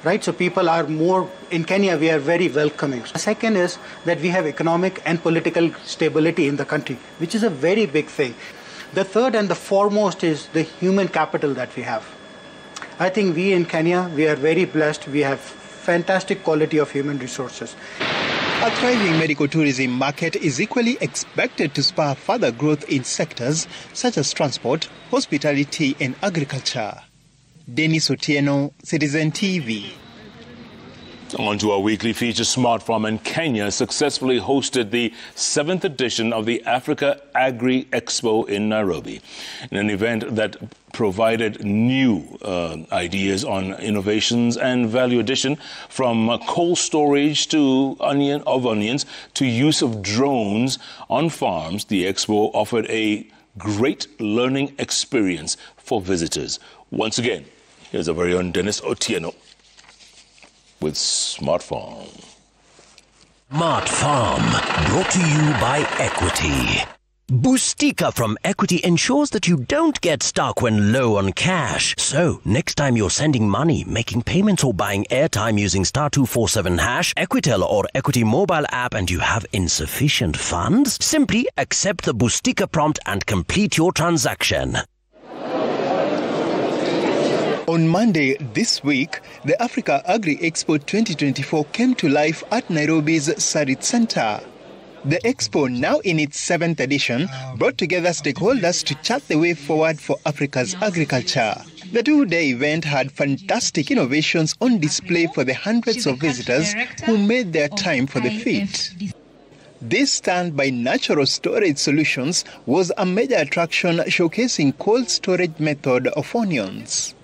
right? So people are more, in Kenya we are very welcoming. The second is that we have economic and political stability in the country, which is a very big thing. The third and the foremost is the human capital that we have. I think we in Kenya, we are very blessed. We have fantastic quality of human resources.
A thriving medical tourism market is equally expected to spur further growth in sectors such as transport, hospitality and agriculture. Dennis Otieno, Citizen TV.
On to our weekly feature. Smart Farm in Kenya successfully hosted the 7th edition of the Africa Agri Expo in Nairobi, in an event that provided new ideas on innovations and value addition, from cold storage to onions to use of drones on farms. The expo offered a great learning experience for visitors. Once again, here's our very own Dennis Otieno with Smart Farm.
Smart Farm, brought to you by Equity. Boostika from Equity ensures that you don't get stuck when low on cash. So, next time you're sending money, making payments or buying airtime using *247# Equitel or Equity mobile app and you have insufficient funds, simply accept the Boostika prompt and complete your transaction.
On Monday this week, the Africa Agri Expo 2024 came to life at Nairobi's Sarit Center. The expo, now in its 7th edition, brought together stakeholders to chart the way forward for Africa's agriculture. The two-day event had fantastic innovations on display for the hundreds of visitors who made their time for the feat. This stand by Natural Storage Solutions was a major attraction, showcasing cold storage method of onions.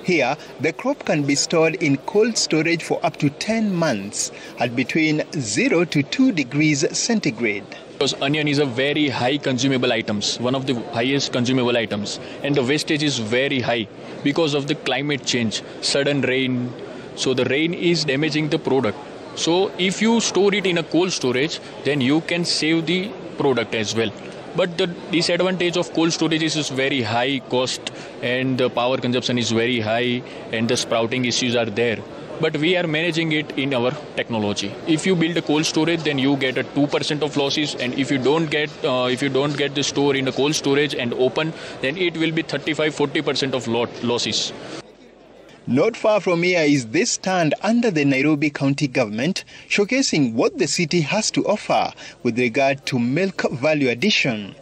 Here, the crop can be stored in cold storage for up to 10 months at between 0 to 2 degrees centigrade.
Because onion is a very high consumable items, one of the highest consumable items, and the wastage is very high because of the climate change, sudden rain. So the rain is damaging the product. So if you store it in a cold storage, then you can save the product as well. But the disadvantage of cold storage is very high cost, and the power consumption is very high, and the sprouting issues are there. But we are managing it in our technology. If you build a cold storage, then you get a 2% of losses, and if you don't get the store in the cold storage and open, then it will be 35-40% of losses.
Not far from here is this stand under the Nairobi County Government, showcasing what the city has to offer with regard to milk value addition.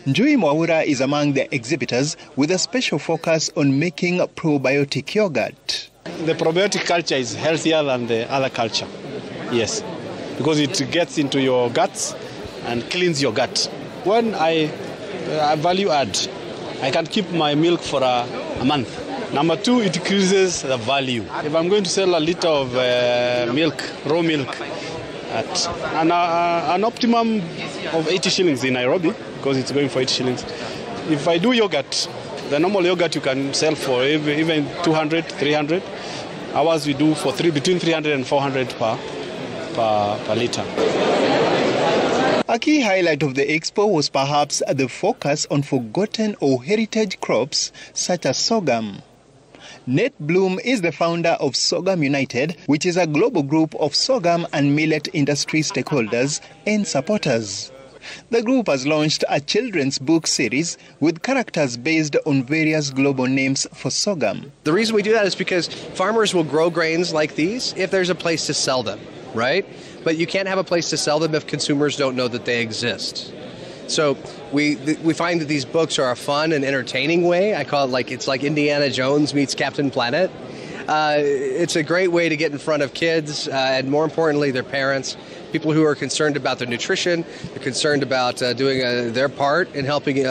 Njui Mwaura is among the exhibitors, with a special focus on making probiotic yogurt.
The probiotic culture is healthier than the other culture, yes, because it gets into your guts and cleans your gut. When I value add, I can keep my milk for a month. Number two, it increases the value. If I'm going to sell a liter of milk, raw milk, at an optimum of 80 shillings in Nairobi, because it's going for 80 shillings. If I do yogurt, the normal yogurt you can sell for even 200, 300. Ours we do for between 300 and 400 per liter.
A key highlight of the expo was perhaps the focus on forgotten or heritage crops such as sorghum. Nate Bloom is the founder of Sorghum United, which is a global group of sorghum and millet industry stakeholders and supporters. The group has launched a children's book series with characters based on various global names for sorghum.
The reason we do that is because farmers will grow grains like these if there's a place to sell them, right? But you can't have a place to sell them if consumers don't know that they exist. So we find that these books are a fun and entertaining way. I call it it's like Indiana Jones meets Captain Planet. It's a great way to get in front of kids and, more importantly, their parents, people who are concerned about their nutrition, they're concerned about doing their part in helping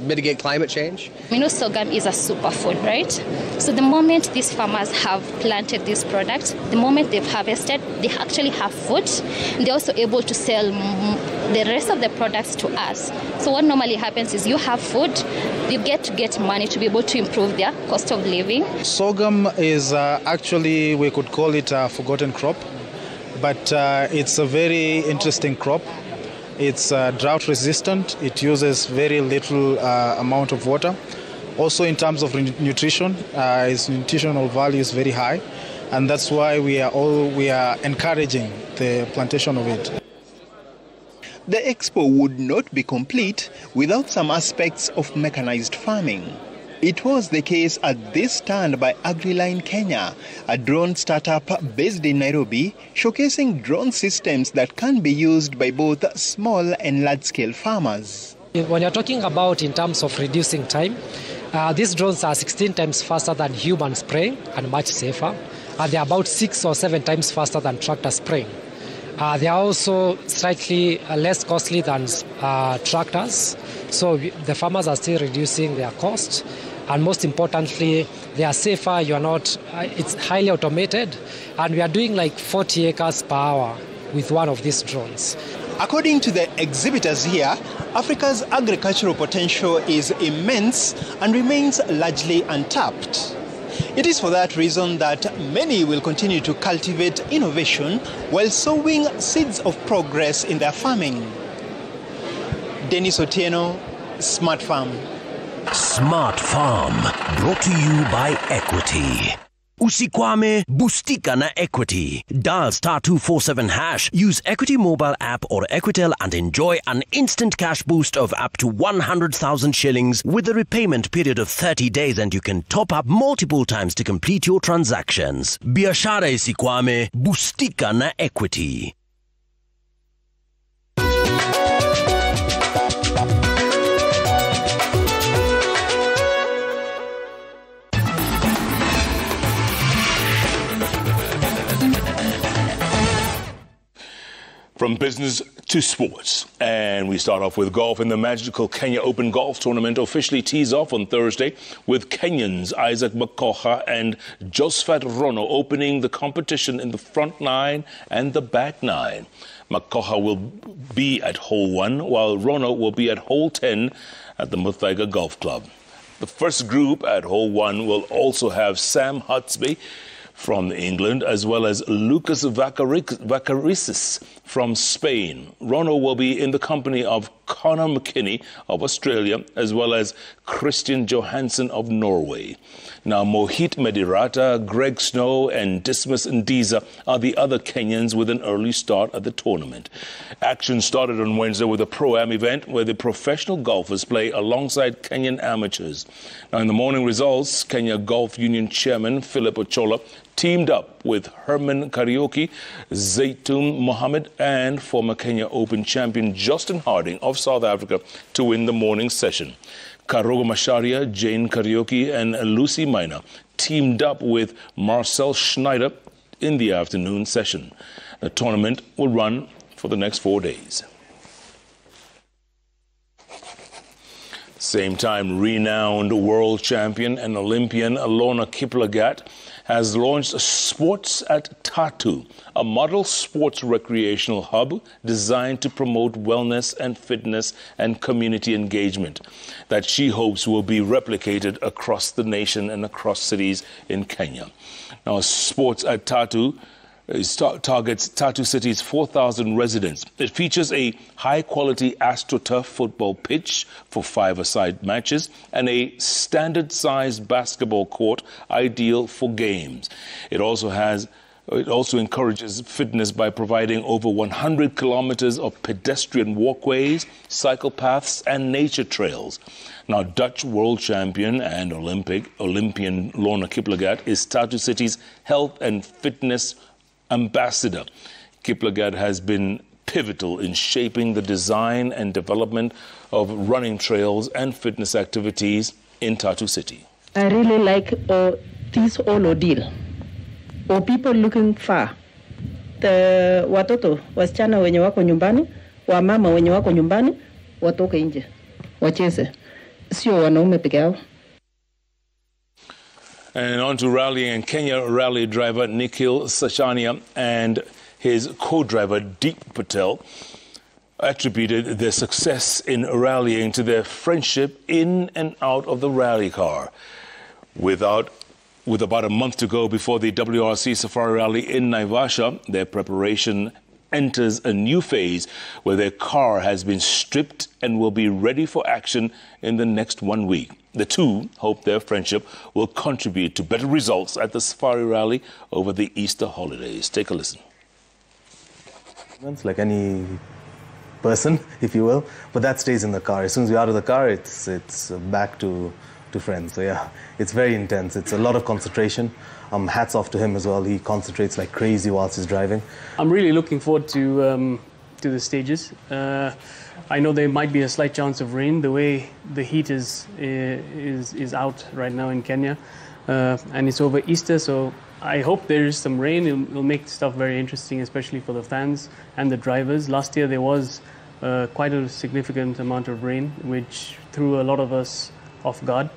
mitigate climate change.
We know sorghum is a superfood, right? So the moment these farmers have planted this product, the moment they've harvested, they actually have food. They're also able to sell the rest of the products to us. So what normally happens is you have food, you get money to be able to improve their cost of living.
Sorghum is actually, we could call it a forgotten crop, but it's a very interesting crop. It's drought resistant. It uses very little amount of water. Also in terms of nutrition, its nutritional value is very high, and that's why we are encouraging the plantation of it.
The expo would not be complete without some aspects of mechanized farming. It was the case at this stand by AgriLine Kenya, a drone startup based in Nairobi, showcasing drone systems that can be used by both small and large-scale farmers.
When you're talking about in terms of reducing time, these drones are 16 times faster than human spraying and much safer, and they're about 6 or 7 times faster than tractor spraying. They are also slightly less costly than tractors, so the farmers are still reducing their cost. And most importantly, they are safer. It's highly automated, and we are doing like 40 acres per hour with one of these drones.
According to the exhibitors here, Africa's agricultural potential is immense and remains largely untapped. It is for that reason that many will continue to cultivate innovation while sowing seeds of progress in their farming. Dennis Otieno, Smart Farm.
Smart Farm, brought to you by Equity. Usikwame, Bustika na Equity. Dial *247#, use Equity mobile app or Equitel and enjoy an instant cash boost of up to 100,000 shillings with a repayment period of 30 days, and you can top up multiple times to complete your transactions. Biashara Isikwame, Bustika na Equity.
From business to sports, and we start off with golf. In the magical Kenya Open Golf Tournament officially tees off on Thursday with Kenyans Isaac Makoha and Josephat Rono opening the competition in the front 9 and the back 9. Makoha will be at hole 1, while Rono will be at hole 10 at the Muthaiga Golf Club. The first group at hole 1 will also have Sam Hutsby from England, as well as Lucas Vacarisis from Spain. Rono will be in the company of Conor McKinney of Australia, as well as Christian Johansson of Norway. Now, Mohit Medirata, Greg Snow and Dismas Ndiza are the other Kenyans with an early start at the tournament. Action started on Wednesday with a Pro-Am event where the professional golfers play alongside Kenyan amateurs. Now, in the morning results, Kenya Golf Union Chairman Philip Ochola teamed up with Herman Karaoke, Zaytun Mohammed and former Kenya Open champion Justin Harding of South Africa to win the morning session. Karogo Masharia, Jane Karaoke and Lucy Minor teamed up with Marcel Schneider in the afternoon session. The tournament will run for the next 4 days. Same time, renowned world champion and Olympian Alona Kiplagat has launched Sports at Tatu, a model sports recreational hub designed to promote wellness and fitness and community engagement that she hopes will be replicated across the nation and across cities in Kenya. Now, Sports at Tatu targets Tatu City's 4,000 residents. It features a high-quality AstroTurf football pitch for 5-a-side matches and a standard-sized basketball court ideal for games. It also has It also encourages fitness by providing over 100 kilometers of pedestrian walkways, cycle paths, and nature trails. Now, Dutch world champion and Olympian Lorna Kiplagat is Tatu City's health and fitness ambassador. Kiplagat has been pivotal in shaping the design and development of running trails and fitness activities in Tatu City.
I really like this whole ordeal. Or people looking far. The watoto, wasichana wenye wako nyumbani, wamama wenye wako nyumbani, watoke nje, wacheze. Sio wanaume peke yao.
And on to rallying. Kenya rally driver Nikhil Sachania and his co-driver Deep Patel attributed their success in rallying to their friendship in and out of the rally car. With about a month to go before the WRC Safari Rally in Naivasha, their preparation enters a new phase where their car has been stripped and will be ready for action in the next 1 week. The two hope their friendship will contribute to better results at the Safari Rally over the Easter holidays. Take a listen.
Like any person, if you will, but that stays in the car. As soon as you're out of the car, it's back to friends. So yeah, it's very intense. It's a lot of concentration. Hats off to him as well. He concentrates like crazy whilst he's driving.
I'm really looking forward to the stages. I know there might be a slight chance of rain. The way the heat is out right now in Kenya, and it's over Easter, so I hope there is some rain. It'll make stuff very interesting, especially for the fans and the drivers. Last year there was quite a significant amount of rain, which threw a lot of us off guard.